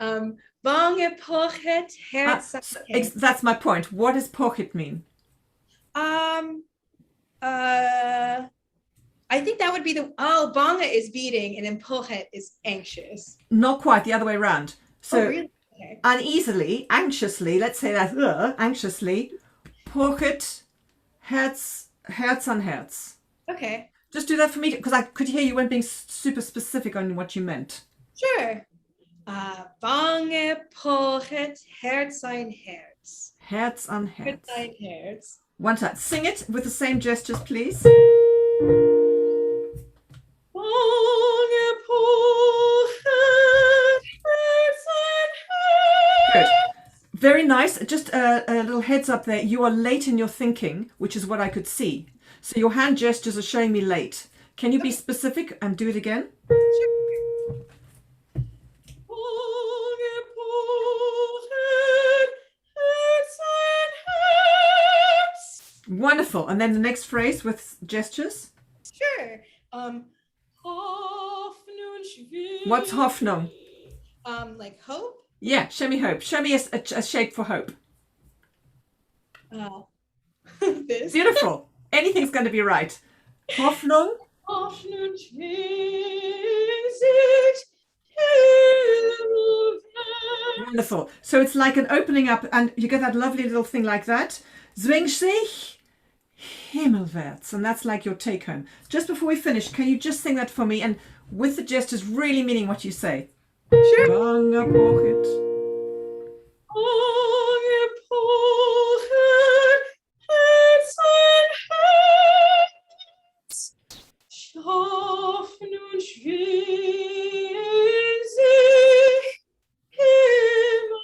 Bange pochet, Herz ein Herz. That's my point. What does pocket mean? I think that would be bange is beating and then pochet is anxious. Not quite, the other way around. So really? Okay. Uneasily, anxiously, let's say that, anxiously, pocket, Herz an Herz. Okay. Just do that for me, because I could hear you weren't being super specific on what you meant. Sure. Bange pochet, Herz ein Herz. Herz an Herz. Herz ein Herz. One time. Sing it with the same gestures, please. Good. Very nice. Just a little heads up there. You are late in your thinking, which is what I could see. So your hand gestures are showing me late. Can you be specific and do it again? Wonderful. And then the next phrase with gestures. Sure. What's Hoffnung? Like hope? Yeah, show me hope. Show me a shape for hope. This. Beautiful. Anything's going to be right. Hoffnung. Hoffnung Wonderful. So it's like an opening up, and you get that lovely little thing like that. Zwing sich himmelwärts. And that's like your take home. Just before we finish, can you just sing that for me? And with the gestures, really meaning what you say. Sure. Bange pochet. Bange pochet, Herz ein Herz. Hoffnung schwingt sich himmelwärts.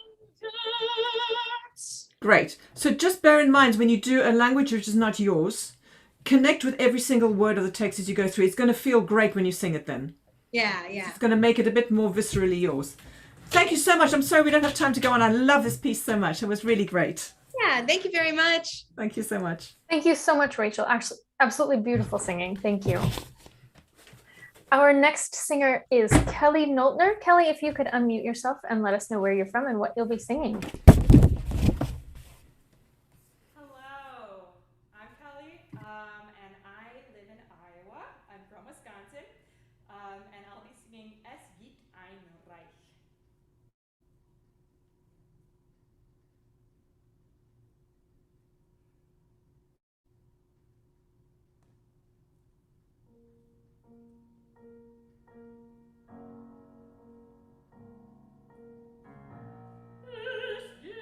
Great. So just bear in mind when you do a language which is not yours, connect with every single word of the text as you go through. It's going to feel great when you sing it then. Yeah. It's going to make it a bit more viscerally yours. Thank you so much. I'm sorry we don't have time to go on. I love this piece so much. It was really great. Yeah, thank you very much. Thank you so much. Thank you so much, Rachel. Actually, absolutely beautiful singing. Thank you. Our next singer is Kelly Noltner. Kelly, if you could unmute yourself and let us know where you're from and what you'll be singing. Hello, I'm Kelly, and I live in Iowa. I'm from Wisconsin, and I'll be singing Es gibt ein Reich. Es gibt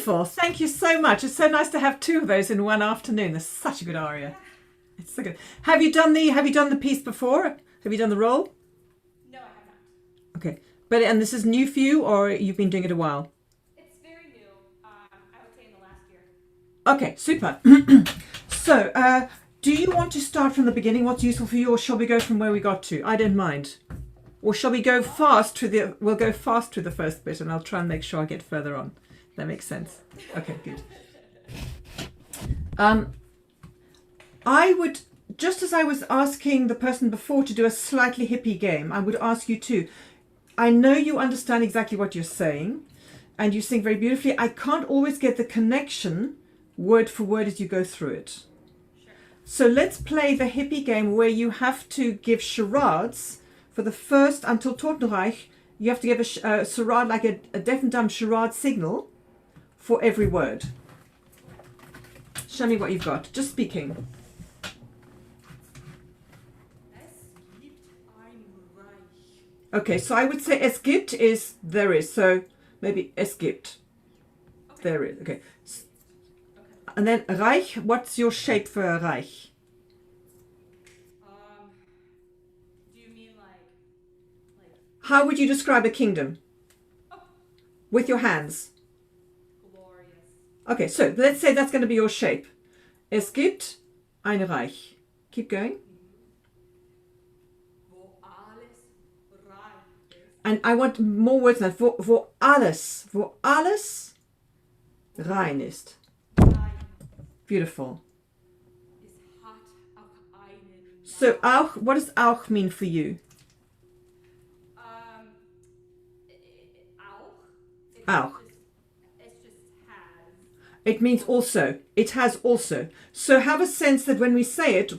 Beautiful. Thank you so much. It's so nice to have two of those in one afternoon. That's such a good aria. It's so good. Have you done the piece before? Have you done the role? No, I have not. Okay. And this is new for you, or you've been doing it a while? It's very new. I would say in the last year. Okay, super. So, do you want to start from the beginning? What's useful for you, or shall we go from where we got to? I don't mind. Or shall we go fast through the? We'll go fast through the first bit, and I'll try and make sure I get further on. That makes sense. Okay, good. I would, just as I was asking the person before to do a slightly hippie game, I would ask you too. I know you understand exactly what you're saying, and you sing very beautifully. I can't always get the connection word for word as you go through it. Sure. So let's play the hippie game where you have to give charades for the first until Totenreich. You have to give a charade, like a deaf and dumb charade signal for every word. Show me what you've got. Just speaking. Es gibt ein Reich. Okay, so I would say es gibt is there is. So maybe es gibt. Okay. There is. Okay. Okay. And then Reich, what's your shape for a Reich? Do you mean like How would you describe a kingdom? Oh. With your hands. glorious? Okay, so let's say that's going to be your shape. Es gibt ein Reich. Keep going. Wo alles reich ist. And I want more words than that. Wo alles rein ist. Reich. Beautiful. Es hat auch einen So Namen. auch, what does auch mean for you? Auch. Auch. It just has. It means also. It has also. So have a sense that when we say it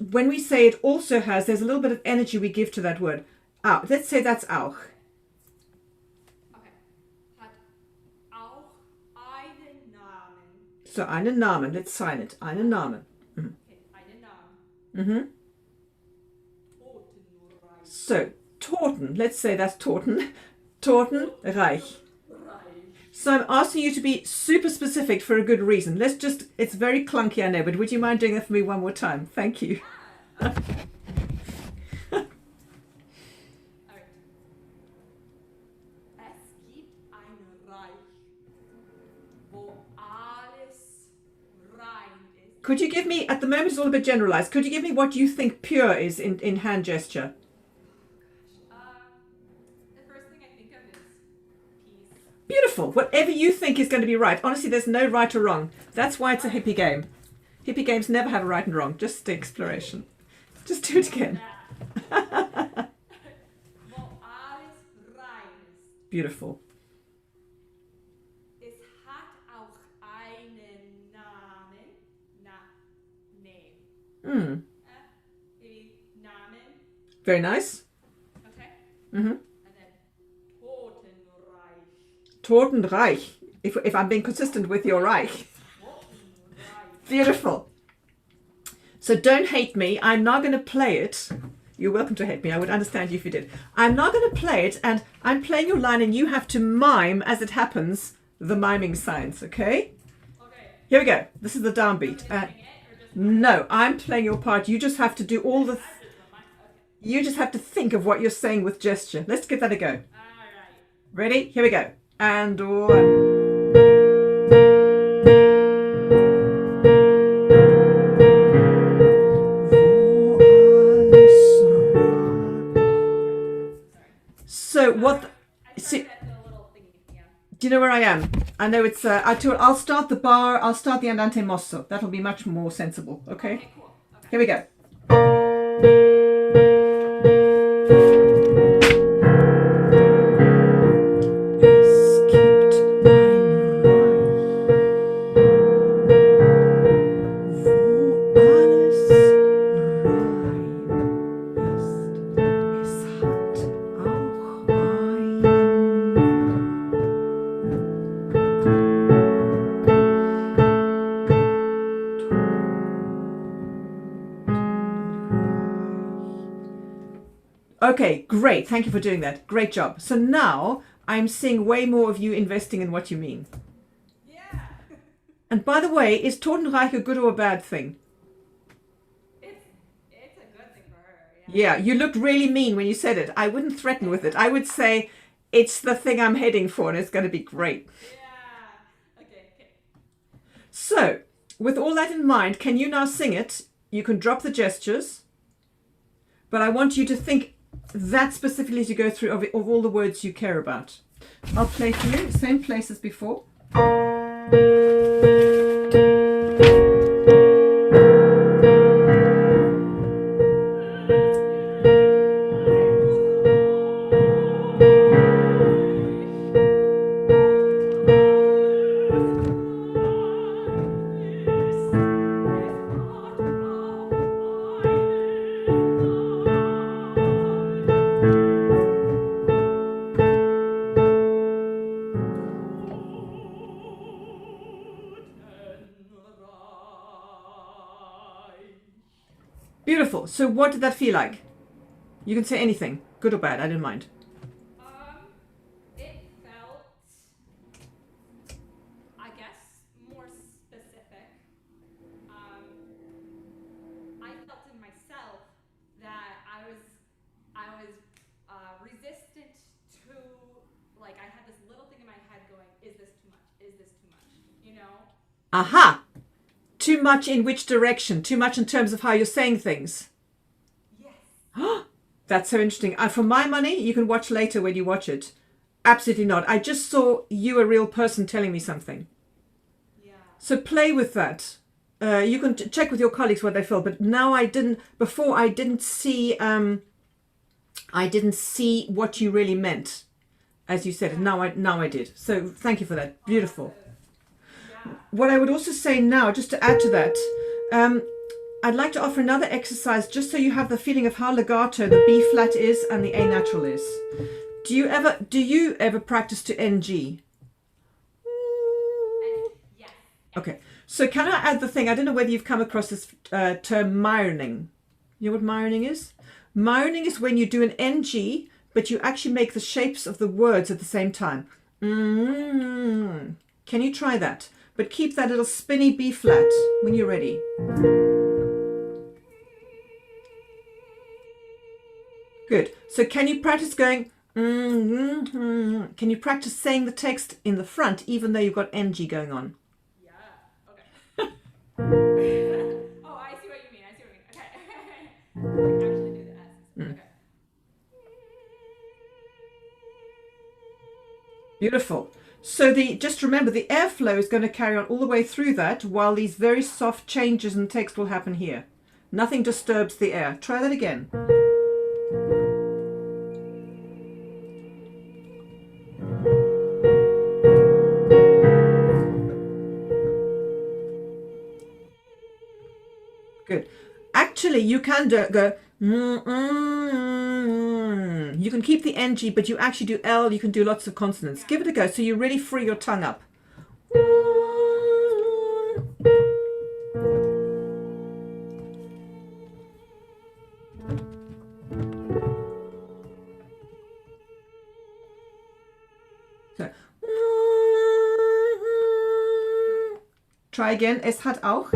also has, there's a little bit of energy we give to that word. Auch. Let's say that's auch. Okay. Hat auch einen Namen. So einen Namen. Let's sign it. Einen Namen. Okay, einen Namen. Totenreich. So Toten. Let's say that's Toten. Totenreich. Reich. So I'm asking you to be super specific for a good reason. It's very clunky, I know, but would you mind doing that for me one more time? Thank you. Alright. Es gibt ein Reich, wo alles rein ist. Could you give me, at the moment it's all a bit generalized, could you give me what you think pure is in hand gesture? The first thing I think of is peace. Beautiful. Whatever you think is going to be right. Honestly, there's no right or wrong. That's why it's a hippie game. Hippie games never have a right and wrong, just the exploration. Just do it again. Wo alles rein ist. Beautiful. Es hat auch einen Namen. Name. Maybe Namen. Very nice. Okay. Mm-hmm. And then Totenreich. Totenreich. If I'm being consistent with your Reich. Totenreich. Beautiful. So don't hate me. I'm now going to play it. You're welcome to hate me. I would understand you if you did. I'm now going to play it, and I'm playing your line, and you have to mime as it happens the miming signs, okay? Okay. Here we go. This is the downbeat. Sing it or just No, I'm playing your part. You just have to do all the... okay. You just have to think of what you're saying with gesture. Let's give that a go. Alright. Ready? Here we go. And one. So what? I See, started at the little thingy. Yeah. do you know where I am? I know it's. I'll start the bar. I'll start the andante mosso. That'll be much more sensible. Okay. Okay, cool. Okay. Here we go. Es gibt ein Reich, wo alles rein ist. Es hat auch Okay, great. Thank you for doing that. Great job. So now I'm seeing way more of you investing in what you mean. Yeah. And by the way, is Totenreich a good or a bad thing? It's a good thing for her. Yeah, you looked really mean when you said it. I wouldn't threaten with it. I would say it's the thing I'm heading for and it's going to be great. Yeah. Okay. So, with all that in mind, can you now sing it? You can drop the gestures, but I want you to think that specifically as you go through of all the words you care about. I'll play for you, same place as before. Beautiful. So what did that feel like? You can say anything, good or bad, I don't mind. It felt, I guess, more specific. I felt in myself that I was resistant to, like, I had this little thing in my head going, is this too much? Is this too much? You know? Aha! Too much in which direction? Too much in terms of how you're saying things? Yes. That's so interesting. For my money, you can watch later when you watch it. Absolutely not. I just saw you, a real person, telling me something. Yeah. So play with that. You can check with your colleagues what they feel. But now before I didn't see what you really meant, as you said. Now I did. So thank you for that. Beautiful. What I would also say now, just to add to that, I'd like to offer another exercise just so you have the feeling of how legato the B flat is and the A natural is. Do you ever practice to NG? Yes. Okay. So can I add the thing? I don't know whether you've come across this term myroning. You know what myroning is? Myroning is when you do an NG, but you actually make the shapes of the words at the same time. Can you try that? But keep that little spinny B flat when you're ready. Good. So can you practice going, can you practice saying the text in the front even though you've got NG going on? Yeah. Okay. Oh, I see what you mean. Okay. Like actually do the S. Okay. Beautiful. So just remember the airflow is going to carry on all the way through that while these very soft changes in text will happen here. Nothing disturbs the air. Try that again. Good. Actually, you can go. You can keep the NG, but you actually do L. You can do lots of consonants. Give it a go so you really free your tongue up. So. Try again. Es hat auch.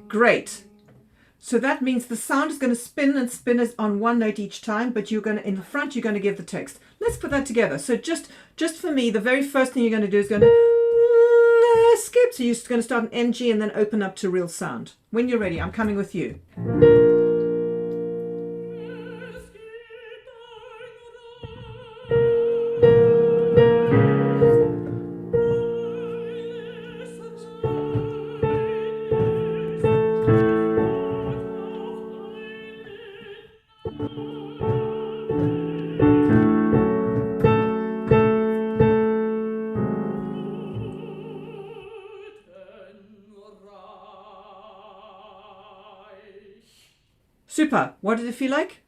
Great. So that means the sound is going to spin and spin on one note each time, but you're going to, in the front, you're going to give the text. Let's put that together. So just for me, the very first thing you're going to do is going to skip. So you're just going to start an NG and then open up to real sound. When you're ready, I'm coming with you. Super. What did it feel like?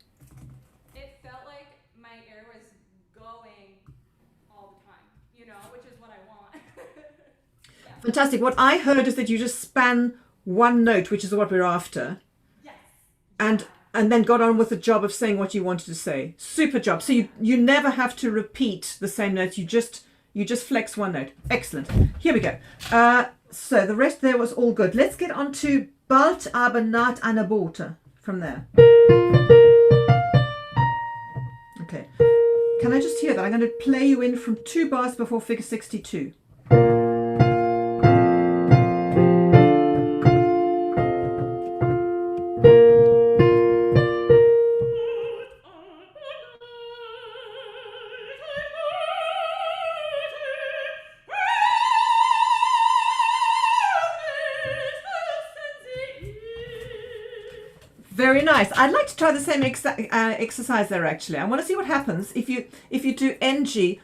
It felt like my ear was going all the time, you know, which is what I want. Yeah. Fantastic. What I heard is that you just span one note, which is what we're after. and then got on with the job of saying what you wanted to say. Super job. So you never have to repeat the same notes. You just flex one note. Excellent. Here we go. So the rest there was all good. Let's get on to Bald aber naht eine Bote from there. Okay. Can I just hear that? I'm going to play you in from 2 bars before figure 62. Very nice. I'd like to try the same exercise there actually. I want to see what happens if you do NG.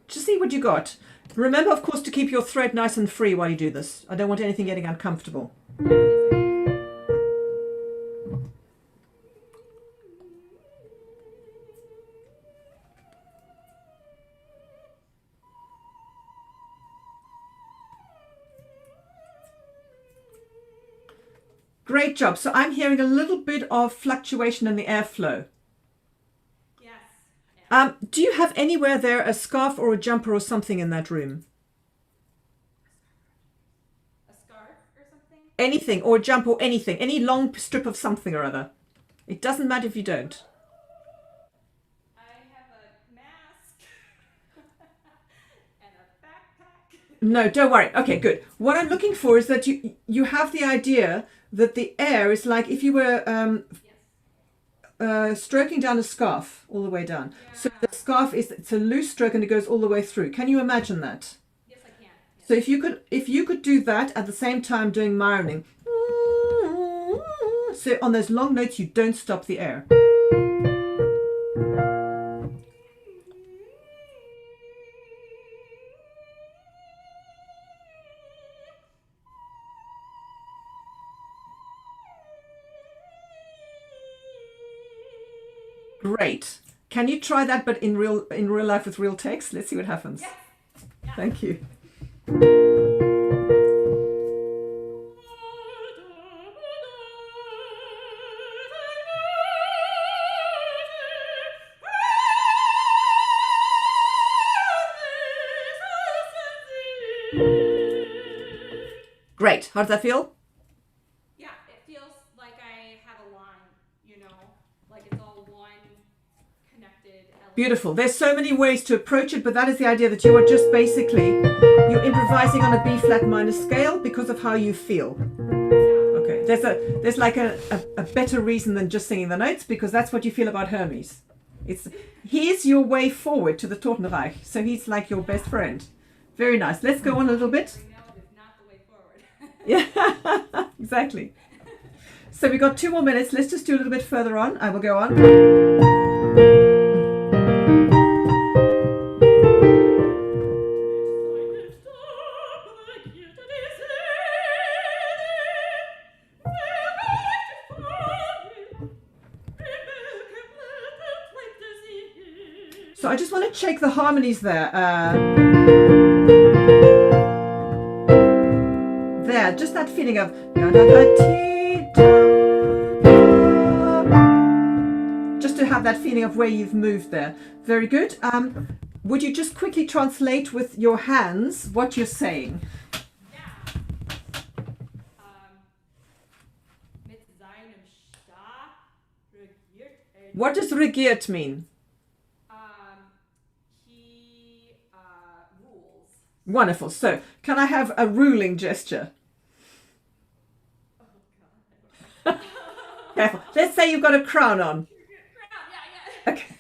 Just see what you got. Remember, of course, to keep your throat nice and free while you do this. I don't want anything getting uncomfortable. Great job. So I'm hearing a little bit of fluctuation in the airflow. Yes. Do you have anywhere there a scarf or a jumper or something in that room? A scarf or something? Anything, or a jump or anything. Any long strip of something or other. It doesn't matter if you don't. I have a mask and a backpack. No, don't worry. Okay, good. What I'm looking for is that you have the idea that the air is like if you were stroking down a scarf all the way down. Yeah. So the scarf it's a loose stroke and it goes all the way through. Can you imagine that? Yes, I can. Yes. So if you could do that at the same time doing myroning. So on those long notes you don't stop the air. Great. Can you try that but in real life with real text? Let's see what happens. Yes. Yeah. Thank you. Great. How does that feel? Yeah, it feels like I have a line, you know, like it's all one connected element. Beautiful. There's so many ways to approach it, but that is the idea that you are just basically, you're improvising on a B flat minor scale because of how you feel. Okay. There's like a better reason than just singing the notes, because that's what you feel about Hermes. He's your way forward to the Totenreich. So he's like your best friend. Very nice. Let's go on a little bit. We know it is not the way forward. Yeah, exactly. So we got 2 more minutes. Let's just do a little bit further on. I will go on. So I just want to check the harmonies there. There, just that feeling of just to have that feeling of where you've moved there. Very good. Would you just quickly translate with your hands what you're saying? Yeah. Mit seinem Staat regiert er. What does regiert mean? He rules. Wonderful. So can I have a ruling gesture? Oh God. Careful. Let's say you've got a crown on. Yeah. Okay.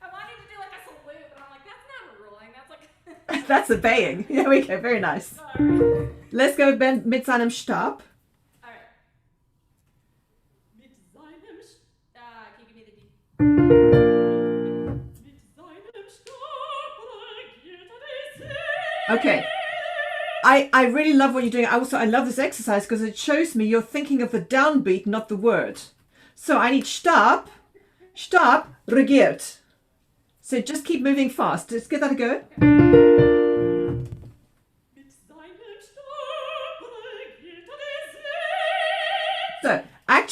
I wanted to do like a salute, but I'm like, that's not a ruling. That's like. That's a baying. Here we go. Very nice. Sorry. Let's go mit seinem Stab. All right. Mit seinem can you give me the D? Mit seinem Stab regiert er die See. Okay. I really love what you're doing. I love this exercise because it shows me you're thinking of the downbeat, not the word. So I need Stab, regiert. So just keep moving fast. Let's give that a go. So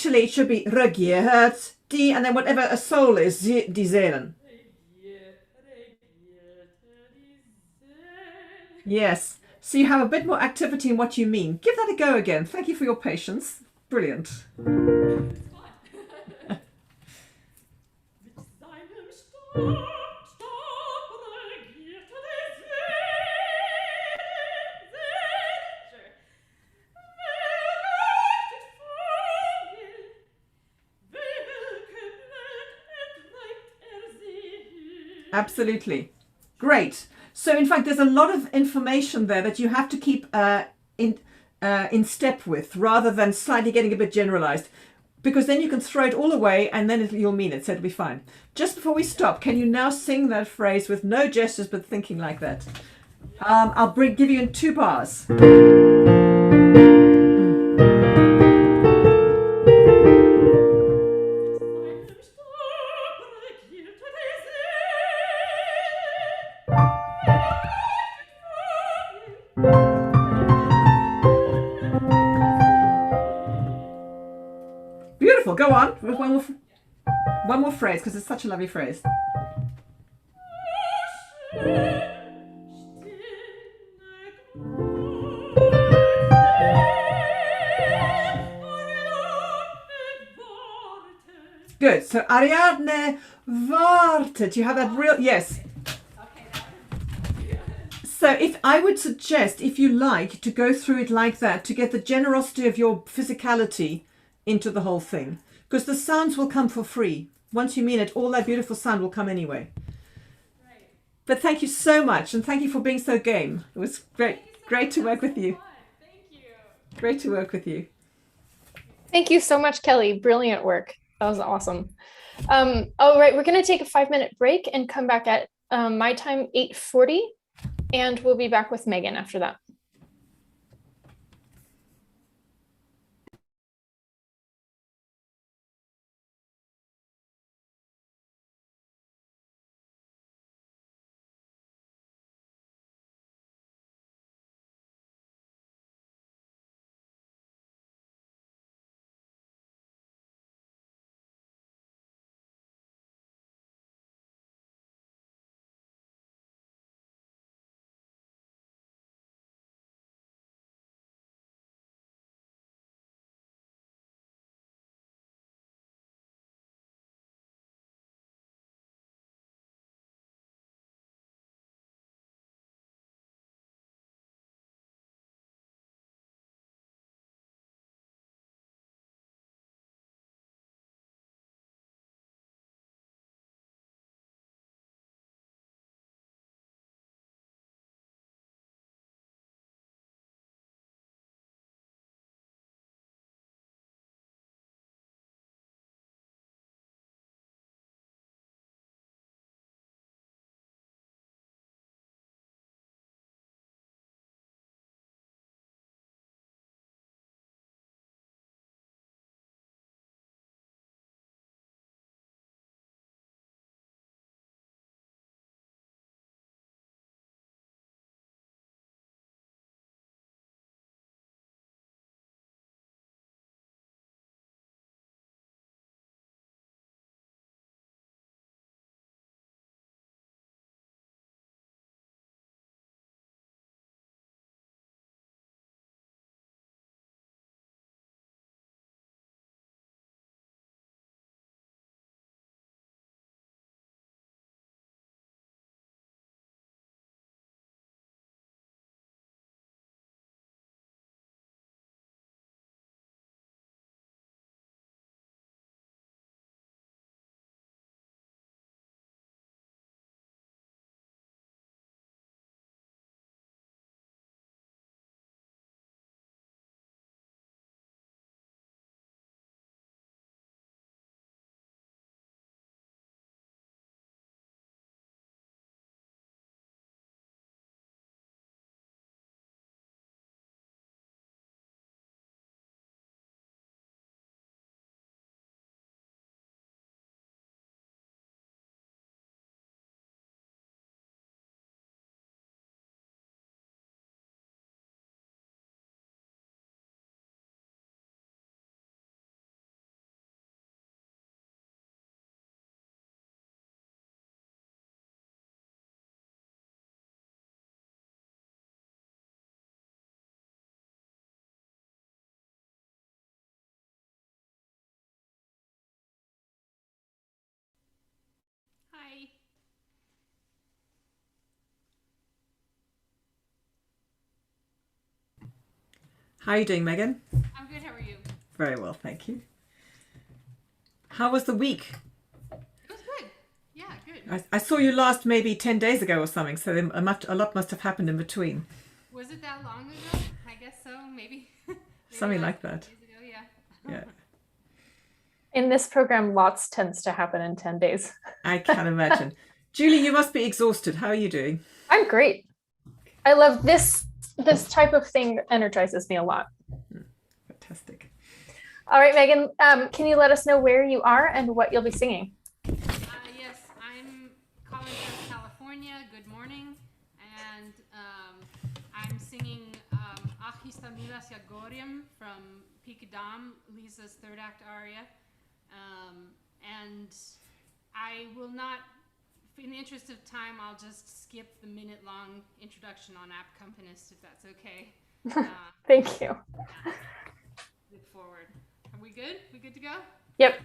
actually it should be regiert die, and then whatever a soul is, die Seelen. Yes. So you have a bit more activity in what you mean. Give that a go again. Thank you for your patience. Brilliant. Absolutely. Great. So in fact, there's a lot of information there that you have to keep in step with, rather than slightly getting a bit generalized, because then you can throw it all away and then you'll mean it, so it'll be fine. Just before we stop, can you now sing that phrase with no gestures but thinking like that? I'll give you in 2 bars. Beautiful. Go on with one more phrase, because it's such a lovely phrase. Good. So Ariadne wartet. You have that real yes. So if I would suggest, if you like, to go through it like that to get the generosity of your physicality into the whole thing, because the sounds will come for free. Once you mean it, all that beautiful sound will come anyway. Right. But thank you so much, and thank you for being so game. It was great to work with you. Thank you. Great to work with you. Thank you so much, Kelly. Brilliant work. That was awesome. All right, we're going to take a 5-minute break and come back at my time, 8:40, and we'll be back with Megan after that. How are you doing, Megan? I'm good. How are you? Very well, thank you. How was the week? It was good. Yeah, good. I saw you last maybe 10 days ago or something, so a lot must have happened in between. Was it that long ago? I guess so. Maybe. Something like that. Days ago, yeah. Yeah, In this program, lots tends to happen in 10 days. I can imagine. Julie, you must be exhausted. How are you doing? I'm great. I love this type of thing energizes me a lot. Fantastic. All right, Megan, can you let us know where you are and what you'll be singing? Yes, I'm calling from California. Good morning. And I'm singing Achistamilas Yagorium from Pique Dame, Lisa's third act aria. And I will not, in the interest of time, I'll just skip the minute-long introduction on Accompanist, if that's okay. Thank you. Look forward. Are we good? We good to go? Yep.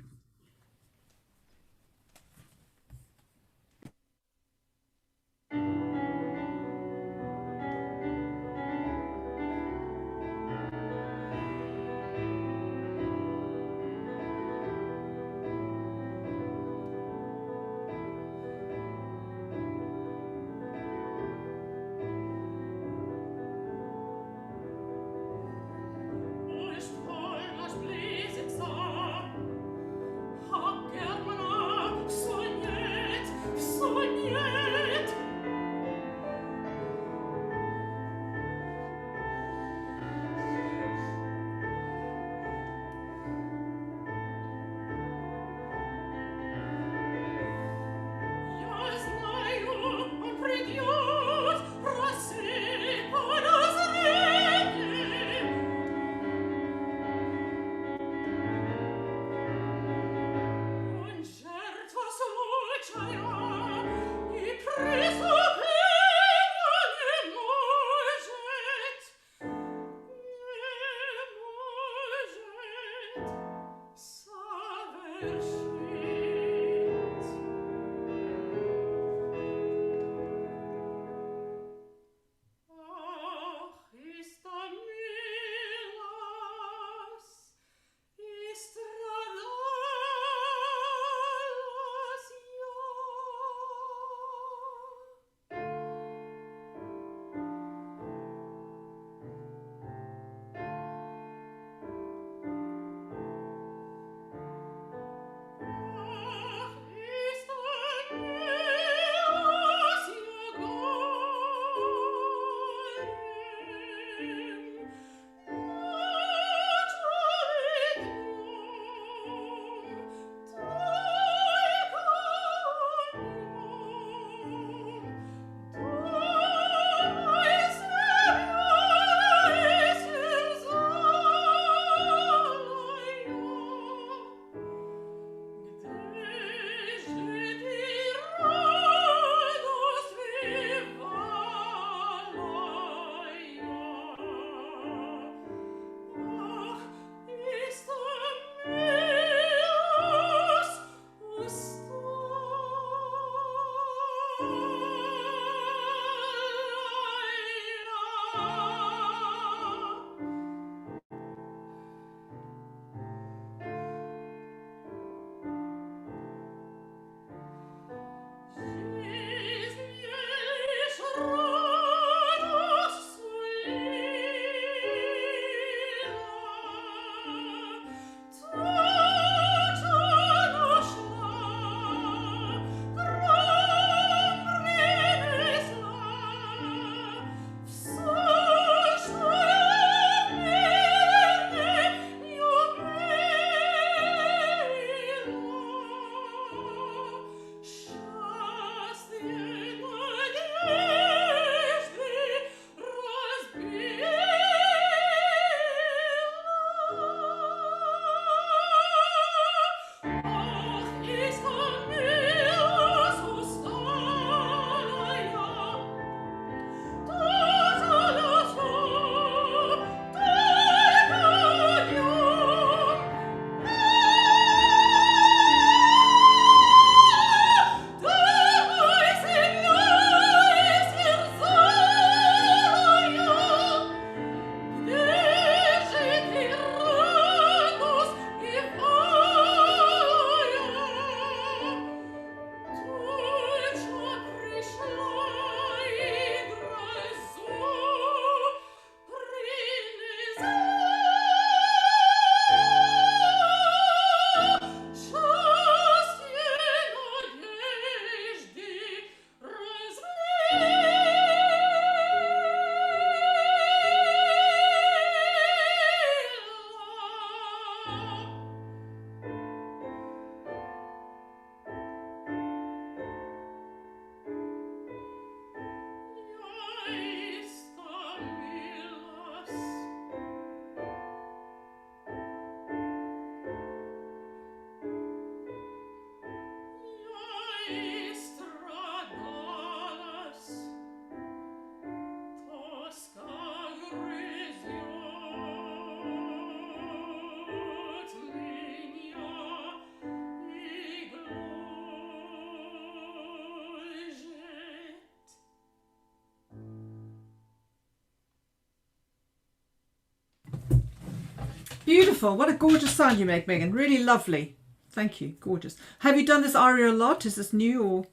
Beautiful. What a gorgeous sound you make, Megan. Really lovely. Thank you. Gorgeous. Have you done this aria a lot? Is this new or?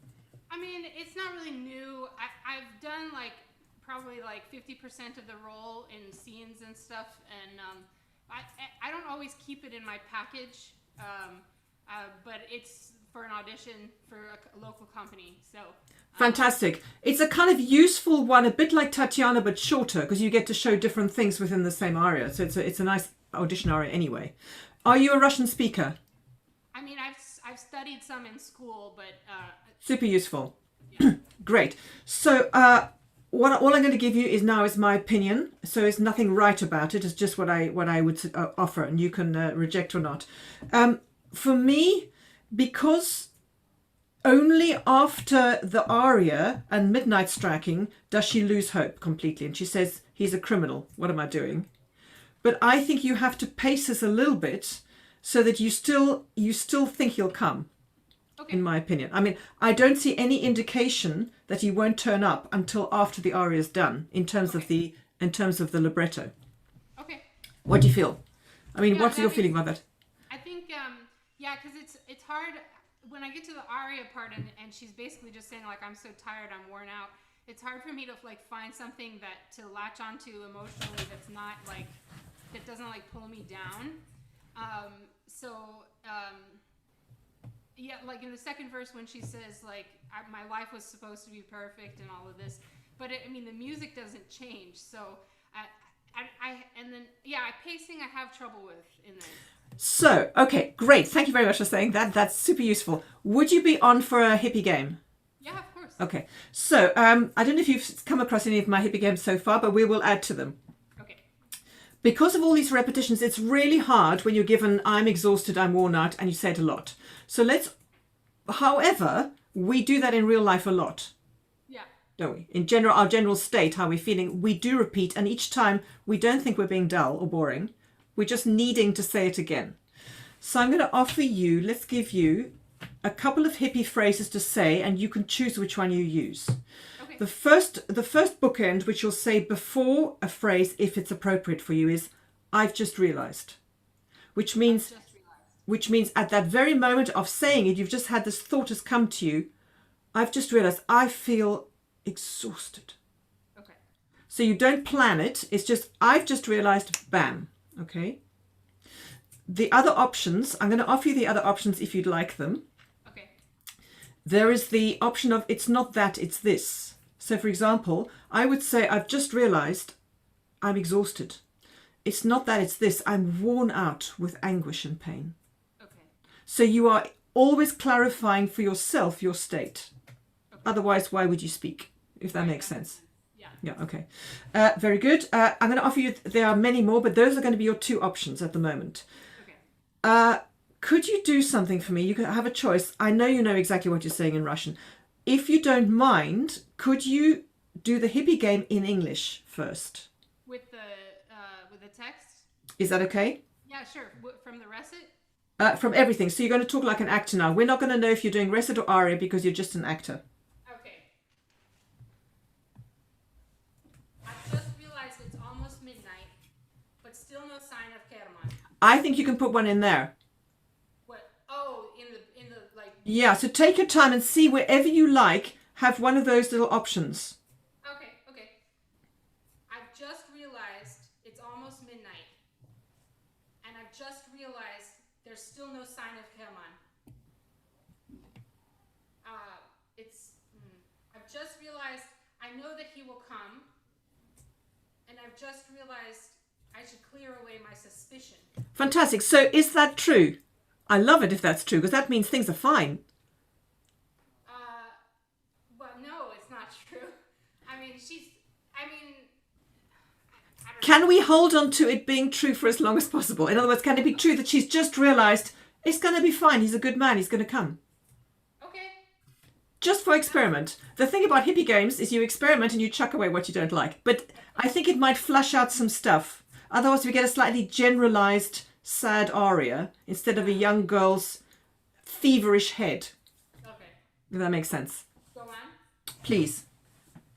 I mean, it's not really new. I've done like probably like 50% of the role in scenes and stuff, and I don't always keep it in my package, but it's for an audition for a local company. So Fantastic. It's a kind of useful one, a bit like Tatiana, but shorter, because you get to show different things within the same aria. So it's a nice audition aria anyway. Are you a Russian speaker? I mean, I've studied some in school, but Super useful. yeah. Great. So all I'm going to give you is my opinion. So it's nothing right about it. It's just what I would offer, and you can reject or not. For me, because only after the aria and midnight striking does she lose hope completely, and she says, he's a criminal, what am I doing? But I think you have to pace this a little bit so that you still think he'll come. Okay. In my opinion, I mean, I don't see any indication that he won't turn up until after the aria is done in terms of the libretto. Okay. What do you feel? I mean, Yeah, what's that your makes- feeling about that? I think yeah, because it's hard when I get to the aria part and she's basically just saying like, I'm so tired, I'm worn out. It's hard for me to like find something that to latch onto emotionally that's not like, that doesn't like pull me down. Yeah, like in the second verse when she says like, my life was supposed to be perfect and all of this, but I mean the music doesn't change. So pacing I have trouble with in this. So, okay, great. Thank you very much for saying that. That's super useful. Would you be on for a hippie game? Yeah, of course. Okay. So, I don't know if you've come across any of my hippie games so far, but we will add to them. Okay. Because of all these repetitions, it's really hard when you're given, I'm exhausted, I'm worn out, and you say it a lot. So however, we do that in real life a lot, Yeah. don't we? In general, our general state, how we're feeling, we do repeat, and each time we don't think we're being dull or boring. We're just needing to say it again. So I'm going to offer you, let's give you a couple of hippie phrases to say, and you can choose which one you use. Okay. The first bookend, which you'll say before a phrase, if it's appropriate for you, is I've just realized, which means at that very moment of saying it, you've just had this thought has come to you. I've just realized I feel exhausted. Okay. So you don't plan it. It's just, I've just realized, bam. Okay. The other options, I'm going to offer you the other options if you'd like them. Okay. There is the option of it's not that, it's this. So for example, I would say, I've just realized I'm exhausted. It's not that, it's this. I'm worn out with anguish and pain. Okay. So you are always clarifying for yourself your state. Okay. Otherwise, why would you speak? If that Right, makes sense. Yeah. Yeah, okay. Very good. I'm going to offer you, there are many more, but those are going to be your two options at the moment. Okay. Could you do something for me? You can have a choice. I know you know exactly what you're saying in Russian. If you don't mind, could you do the hippie game in English first? With the text? Is that okay? Yeah, sure. From the recit? From everything. So you're going to talk like an actor now. We're not going to know if you're doing recit or aria because you're just an actor. Okay. I just realized it's almost midnight, but still no sign of Kerman. I think you can put one in there. What? Oh, in the like. Yeah, so take your time and see wherever you like, have one of those little options. Okay. I've just realized it's almost midnight, and I've just realized there's still no sign of Kerman. I've just realized I know that he will come, and I've just realized I should clear away my suspicion. Fantastic. So is that true? I love it if that's true, because that means things are fine. Well, no, it's not true. I mean, I don't know. Can we hold on to it being true for as long as possible? In other words, can it be true that she's just realized it's going to be fine, he's a good man, he's going to come? Okay. Just for experiment. The thing about hippie games is you experiment and you chuck away what you don't like. But I think it might flush out some stuff. Otherwise we get a slightly generalized sad aria instead of a young girl's feverish head. Okay. If that makes sense. Go on. Please.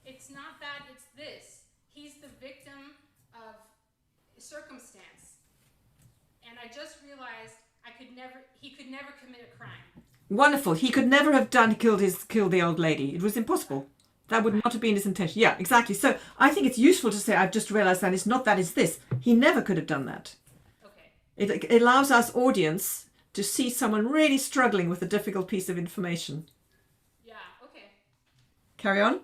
It's not that, it's this. He's the victim of circumstance. he could never commit a crime. Wonderful. He could never have killed the old lady. It was impossible. That would not have been his intention. Yeah, exactly. So I think it's useful to say, I've just realized that it's not that, it's this. He never could have done that. Okay. It allows us audience to see someone really struggling with a difficult piece of information. Yeah, okay. Carry on.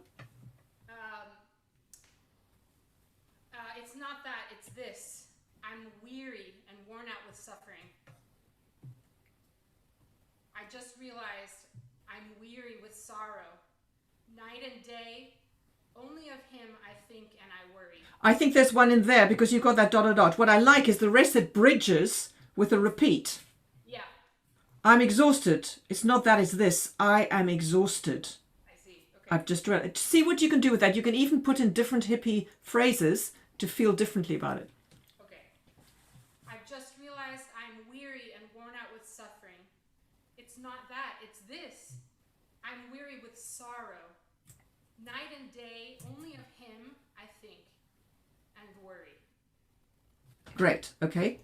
It's not that, it's this. I'm weary and worn out with suffering. I just realized I'm weary with sorrow. Night and day, only of him I think and I worry. I think there's one in there because you've got that ... What I like is the rest it bridges with a repeat. Yeah. I'm exhausted. It's not that, it's this. I am exhausted. I see. Okay. I've just read. See what you can do with that. You can even put in different hippie phrases to feel differently about it. Okay. I've just realized I'm weary and worn out with suffering. It's not that, it's this. I'm weary with sorrow. Night and day, only of him I think and worry. Great. Okay.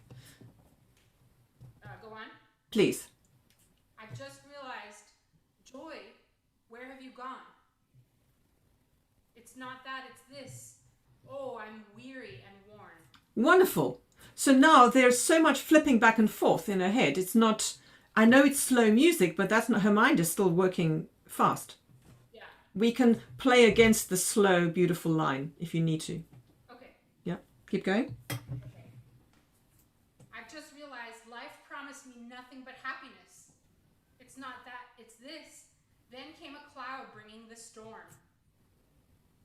Go on. Please. I've just realized, joy, where have you gone? It's not that, it's this. Oh, I'm weary and worn. Wonderful. So now there's so much flipping back and forth in her head. It's not, I know it's slow music, but that's not, her mind is still working fast. Yeah. We can play against the slow, beautiful line if you need to. Okay. Yeah. Keep going. Okay. I've just realized life promised me nothing but happiness. It's not that, it's this. Then came a cloud bringing the storm.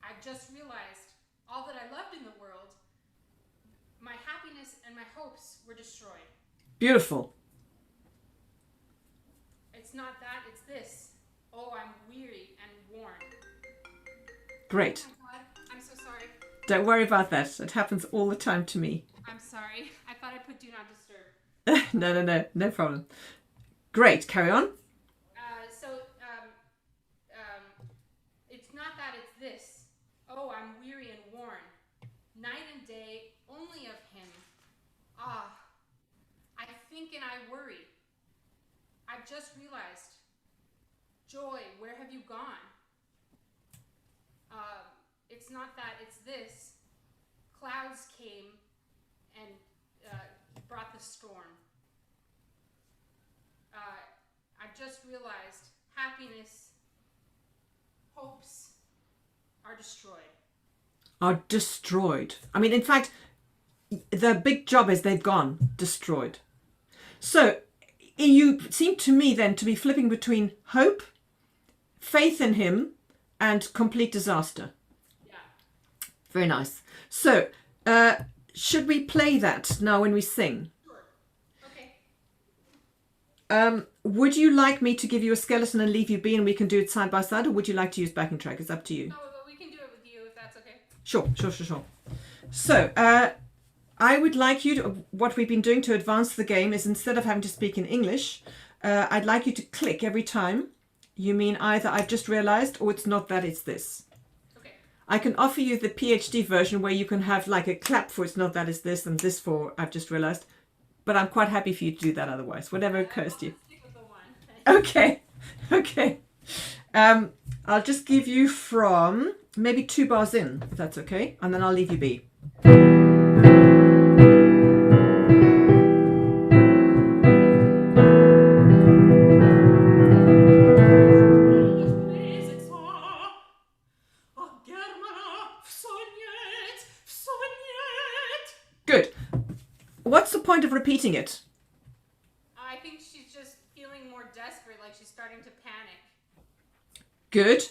I've just realized all that I loved in the world, my happiness and my hopes were destroyed. Beautiful. It's not that, it's this. Oh, I'm weary and worn. Great. Oh my God, I'm so sorry. Don't worry about that. It happens all the time to me. I'm sorry. I thought I put do not disturb. No problem. Great. Carry on. It's not that, it's this. Oh, I'm weary and worn. Night and day, only of him. Ah, I think and I worry. I've just realized. Joy, where have you gone? It's not that, it's this. Clouds came and brought the storm. I've just realized happiness, hopes are destroyed. Are destroyed. I mean, in fact, the big job is they've gone. Destroyed. So you seem to me then to be flipping between hope, faith in him, and complete disaster. Yeah. Very nice. So should we play that now when we sing? Sure. Okay. Would you like me to give you a skeleton and leave you be and we can do it side by side, or would you like to use backing track? It's up to you. Oh, but we can do it with you if that's okay. Sure. So I would like you to, what we've been doing to advance the game is instead of having to speak in English, I'd like you to click every time you mean either I've just realized or it's not that, it's this. Okay. I can offer you the PhD version where you can have like a clap for it's not that, it's this, and this for I've just realized. But I'm quite happy for you to do that otherwise, whatever occurs to you. Stick with the one. Okay. I'll just give you from maybe 2 bars in, if that's okay, and then I'll leave you be. Good. What's the point of repeating it? I think she's just feeling more desperate, like she's starting to panic. Good.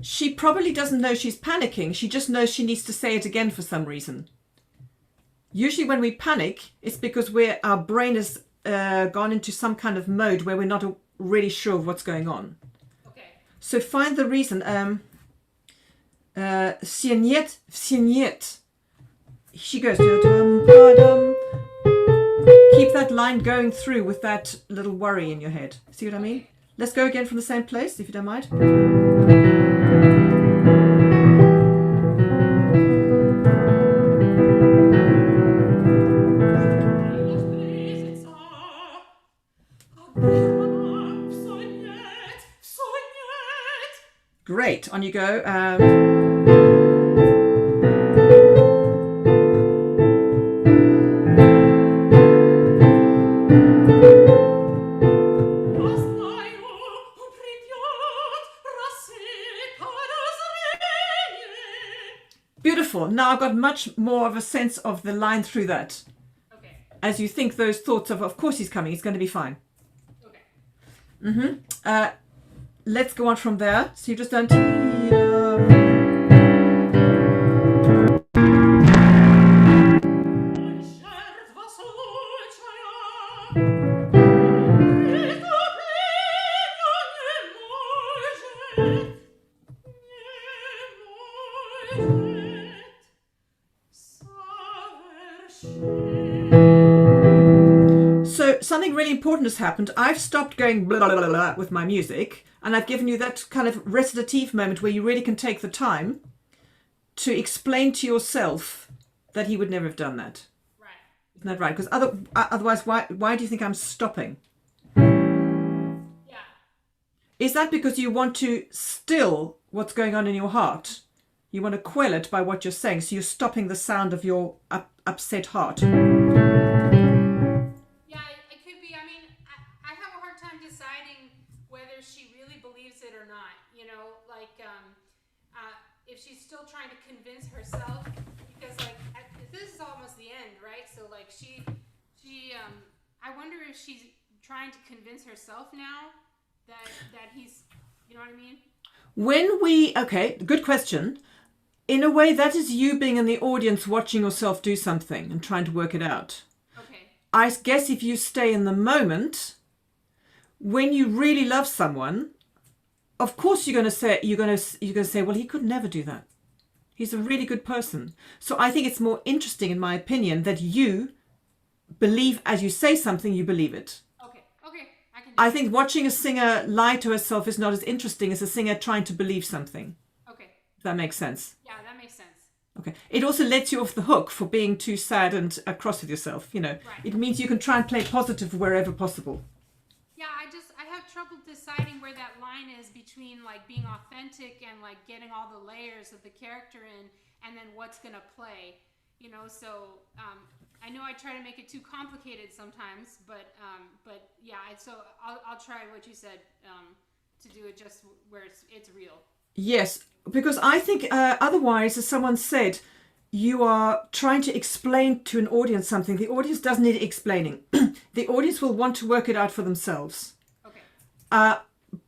She probably doesn't know she's panicking. She just knows she needs to say it again for some reason. Usually when we panic, it's because our brain has gone into some kind of mode where we're not really sure of what's going on. Okay. So find the reason. Signet. She goes. Keep that line going through with that little worry in your head. See what I mean? Let's go again from the same place, if you don't mind. 8. On you go. Beautiful. Now I've got much more of a sense of the line through that. Okay. As you think those thoughts of course he's coming, he's going to be fine. Okay. Let's go on from there. So you've just done So something really important has happened. I've stopped going blah, blah, blah, blah with my music, and I've given you that kind of recitative moment where you really can take the time to explain to yourself that he would never have done that. Right. Isn't that right? Because otherwise, why do you think I'm stopping? Yeah. Is that because you want to still what's going on in your heart? You want to quell it by what you're saying, so you're stopping the sound of your upset heart. If she's still trying to convince herself, because like this is almost the end, right? So like she I wonder if she's trying to convince herself now that he's, you know what I mean? Okay, good question. In a way, that is you being in the audience watching yourself do something and trying to work it out. Okay. I guess if you stay in the moment, when you really love someone, of course you're going to say, well, he could never do that. He's a really good person. So I think it's more interesting, in my opinion, that you believe as you say something, you believe it. Okay. I think watching a singer lie to herself is not as interesting as a singer trying to believe something. Okay. Does that make sense? Yeah, that makes sense. Okay. It also lets you off the hook for being too sad and cross with yourself. You know, Right. It means you can try and play positive wherever possible. Yeah, I have trouble deciding where that line is between like being authentic and like getting all the layers of the character in, and then what's gonna play, you know. So I know I try to make it too complicated sometimes, but yeah. So I'll try what you said to do it just where it's real. Yes, because I think otherwise, as someone said, you are trying to explain to an audience something. The audience doesn't need explaining. The audience will want to work it out for themselves. Okay.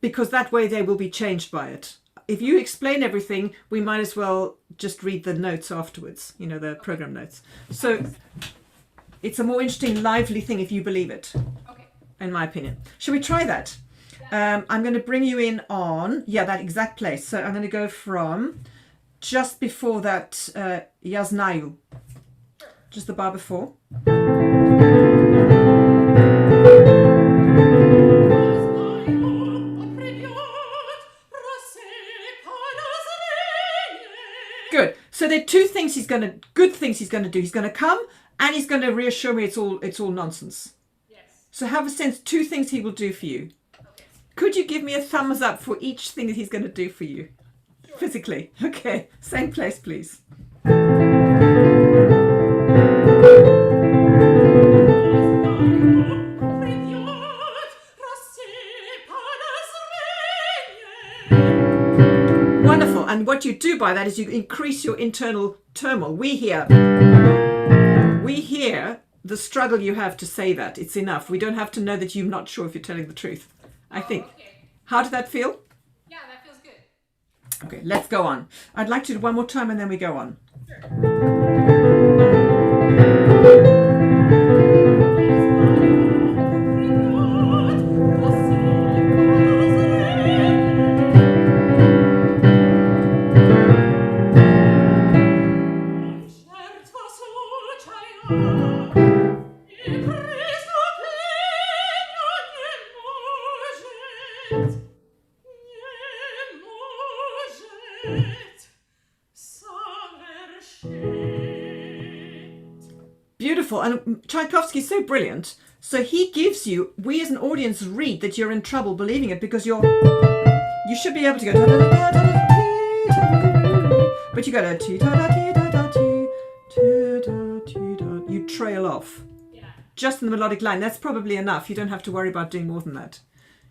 Because that way they will be changed by it. If you explain everything, we might as well just read the notes afterwards, you know, the program notes. So it's a more interesting, lively thing if you believe it, Okay. in my opinion. Shall we try that? I'm going to bring you in on, that exact place. So I'm going to go from just before that, Yaznayu, just the bar before. Good. So there are good things he's going to do. He's going to come and he's going to reassure me it's all nonsense. Yes. So have a sense, 2 things he will do for you. Okay. Could you give me a thumbs up for each thing that he's going to do for you? Sure. Physically. Okay. Same place, please. Wonderful. And what you do by that is you increase your internal turmoil. We hear the struggle you have to say that. It's enough. We don't have to know that you're not sure if you're telling the truth, I think. Okay. How did that feel? Yeah, that feels good. Okay, let's go on. I'd like to do one more time and then we go on. Beautiful. And Tchaikovsky's so brilliant. So he gives you, we as an audience read that you're in trouble believing it because you should be able to go But you go to ti da da ti da da ti da ti da. You trail off. Yeah. Just in the melodic line. That's probably enough. You don't have to worry about doing more than that.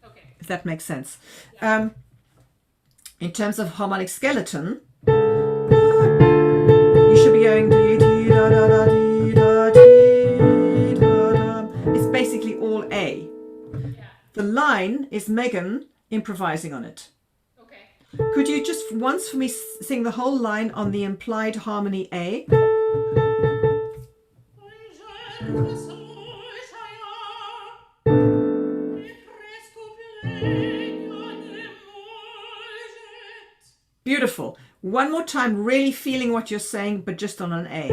Okay. If that makes sense. Yeah. In terms of harmonic skeleton, you should be going ti da da da ti da ti da da. It's basically all A. Yeah. The line is Megan improvising on it. Okay. Could you just once for me sing the whole line on the implied harmony A? Beautiful. One more time, really feeling what you're saying, but just on an A.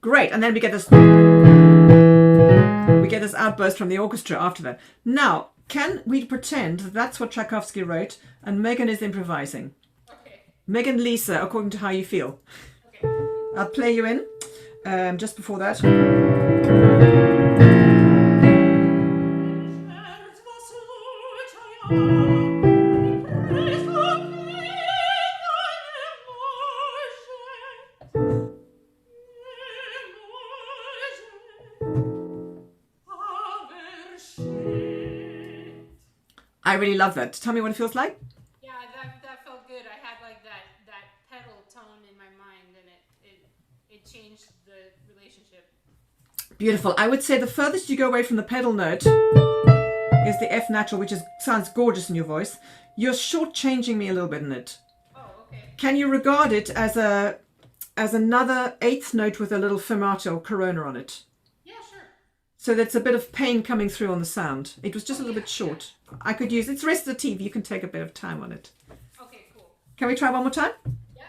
Great, and then we get this outburst from the orchestra after that. Now, can we pretend that that's what Tchaikovsky wrote and Megan is improvising? Okay. Megan, Lisa, according to how you feel. Okay. I'll play you in just before that. I really love that. Tell me what it feels like. Yeah, that felt good. I had like that pedal tone in my mind, and it changed the relationship. Beautiful. I would say the furthest you go away from the pedal note is the F natural, which sounds gorgeous in your voice. You're shortchanging me a little bit in it. Oh, okay. Can you regard it as another eighth note with a little fermato corona on it? Yeah, sure. So that's a bit of pain coming through on the sound. It was just a little bit short. I could use it's the rest of the TV. You can take a bit of time on it. Okay, cool. Can we try one more time? Yeah.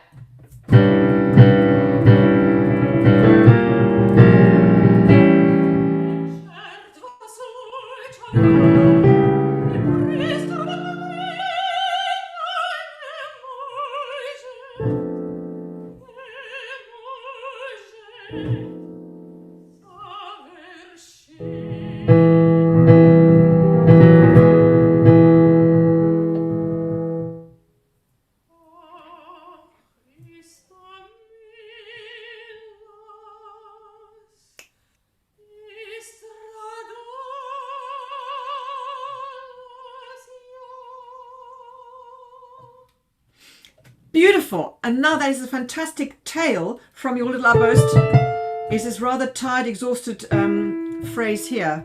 Beautiful. And now that is a fantastic tail from your little outburst. Is this rather tired, exhausted phrase here.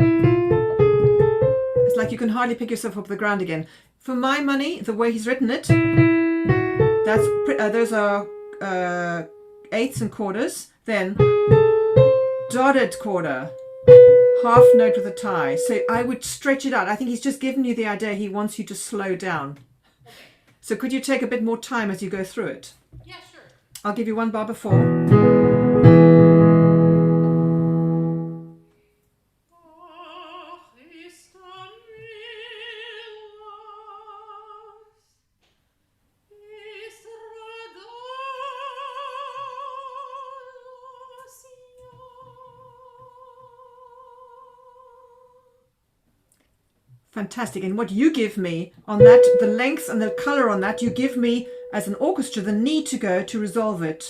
It's like you can hardly pick yourself up off the ground again. For my money, the way he's written it, those are eighths and quarters. Then dotted quarter, half note with a tie. So I would stretch it out. I think he's just given you the idea he wants you to slow down. So could you take a bit more time as you go through it? Yeah, sure. I'll give you one bar before. Fantastic. And what you give me on that, the length and the color on that, you give me as an orchestra the need to go to resolve it.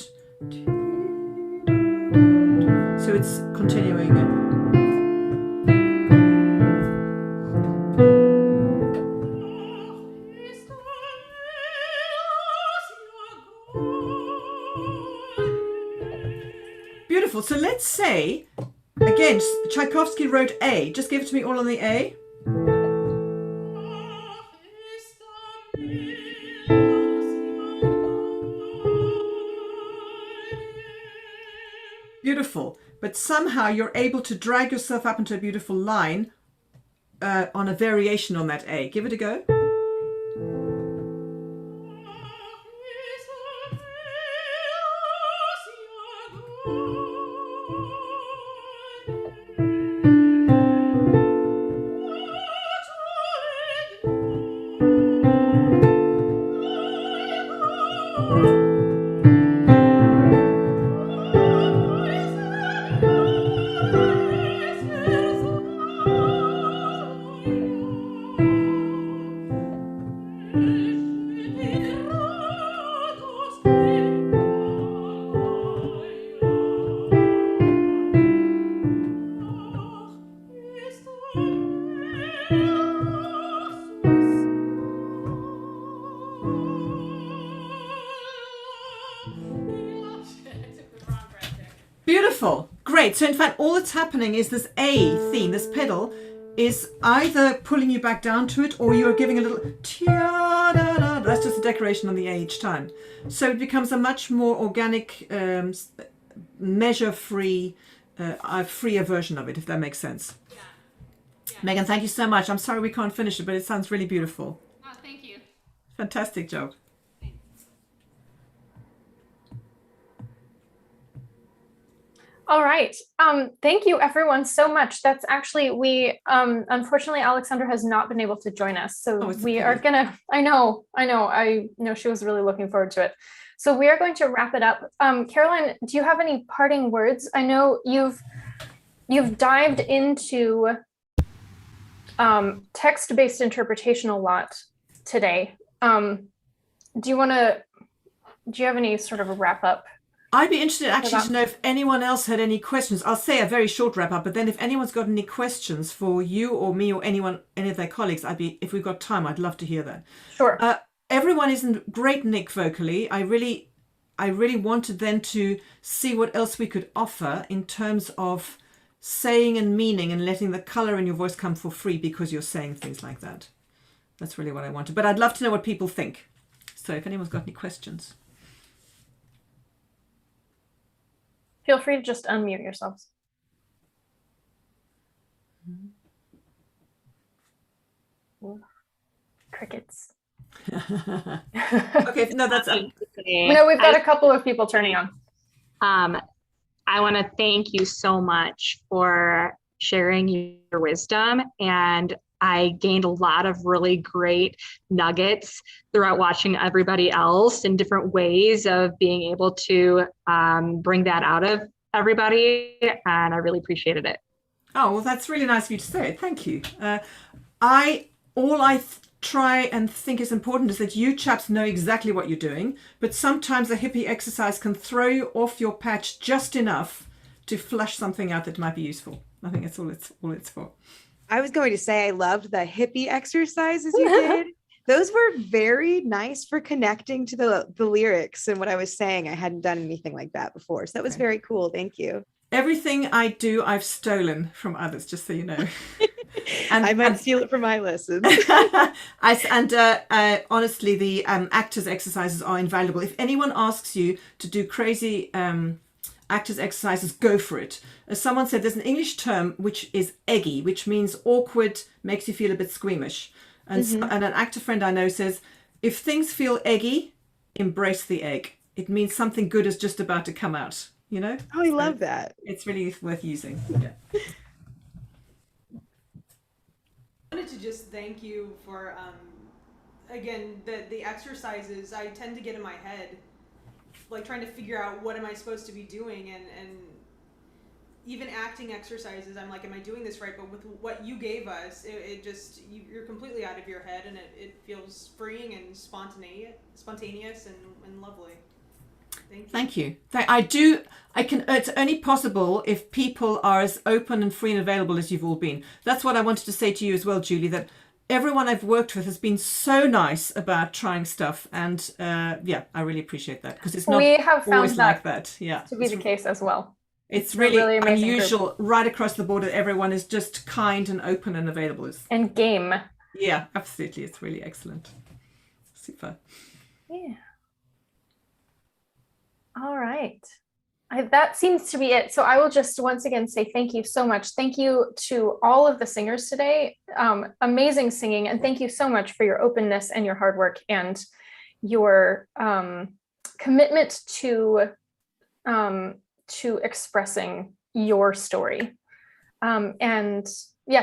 So it's continuing. Beautiful. So let's say, again, Tchaikovsky wrote A. Just give it to me all on the A. Beautiful, but somehow you're able to drag yourself up into a beautiful line on a variation on that A. Give it a go. Wonderful. Great. So in fact, all that's happening is this A theme, this pedal, is either pulling you back down to it or you're giving a little tia-da-da. That's just a decoration on the A each time. So it becomes a much more organic, measure-free, freer version of it, if that makes sense. Yeah. Megan, thank you so much. I'm sorry we can't finish it, but it sounds really beautiful. Oh, thank you. Fantastic job. All right. Thank you everyone so much. That's actually, we, unfortunately, Alexandra has not been able to join us. So we are gonna, I know she was really looking forward to it. So we are going to wrap it up. Caroline, do you have any parting words? I know you've dived into text-based interpretation a lot today. Do you have any sort of a wrap up? I'd be interested actually to know if anyone else had any questions. I'll say a very short wrap up, but then if anyone's got any questions for you or me or anyone, any of their colleagues, if we've got time, I'd love to hear that. Sure. Everyone is in great nick vocally. I really wanted then to see what else we could offer in terms of saying and meaning and letting the color in your voice come for free because you're saying things like that. That's really what I wanted. But I'd love to know what people think. So if anyone's got any questions. Feel free to just unmute yourselves. Crickets. Okay, no, that's no, we've got a couple of people turning on. I want to thank you so much for sharing your wisdom, and I gained a lot of really great nuggets throughout watching everybody else in different ways of being able to bring that out of everybody, and I really appreciated it. Oh, well, that's really nice of you to say it. Thank you. Try and think is important is that you chaps know exactly what you're doing, but sometimes a hippie exercise can throw you off your patch just enough to flush something out that might be useful. I think that's all it's for. I was going to say I loved the hippie exercises you did. Those were very nice for connecting to the lyrics and what I was saying. I hadn't done anything like that before. So that was very cool. Thank you. Everything I do, I've stolen from others, just so you know. And I might steal it for my lessons. Honestly, the actors' exercises are invaluable. If anyone asks you to do crazy actors' exercises, go for it. As someone said, there's an English term which is eggy, which means awkward, makes you feel a bit squeamish. And, and an actor friend I know says, if things feel eggy, embrace the egg. It means something good is just about to come out. You know? Oh, I love that. It's really worth using. Yeah. I wanted to just thank you for, again, the exercises. I tend to get in my head, like trying to figure out what am I supposed to be doing, and even acting exercises, I'm like, am I doing this right? But with what you gave us, it just, you're completely out of your head, and it feels freeing and spontaneous and lovely. Thank you. It's only possible if people are as open and free and available as you've all been. That's what I wanted to say to you as well, Julie, that everyone I've worked with has been so nice about trying stuff. And I really appreciate that, because it's not always like that. Yeah, to be the case as well. It's really unusual right across the board that everyone is just kind and open and available. And game. Yeah, absolutely. It's really excellent. Super. Yeah. All right. That seems to be it. So I will just once again say thank you so much. Thank you to all of the singers today. Amazing singing. And thank you so much for your openness and your hard work and your commitment to expressing your story.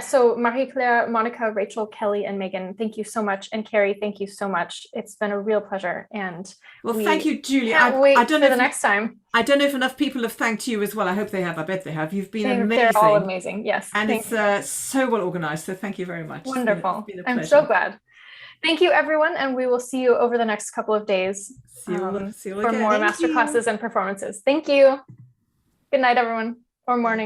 So Marie-Claire, Monica, Rachel, Kelly, and Megan, thank you so much. And Carrie, thank you so much. It's been a real pleasure. And thank you, Julie. Can't wait for the next time. I don't know if enough people have thanked you as well. I hope they have. I bet they have. You've been amazing. They're all amazing. Yes. And it's so well organized. So thank you very much. Wonderful. It's been a pleasure. I'm so glad. Thank you, everyone. And we will see you over the next couple of days see you for again. more masterclasses and performances. Thank you. Good night, everyone, or morning.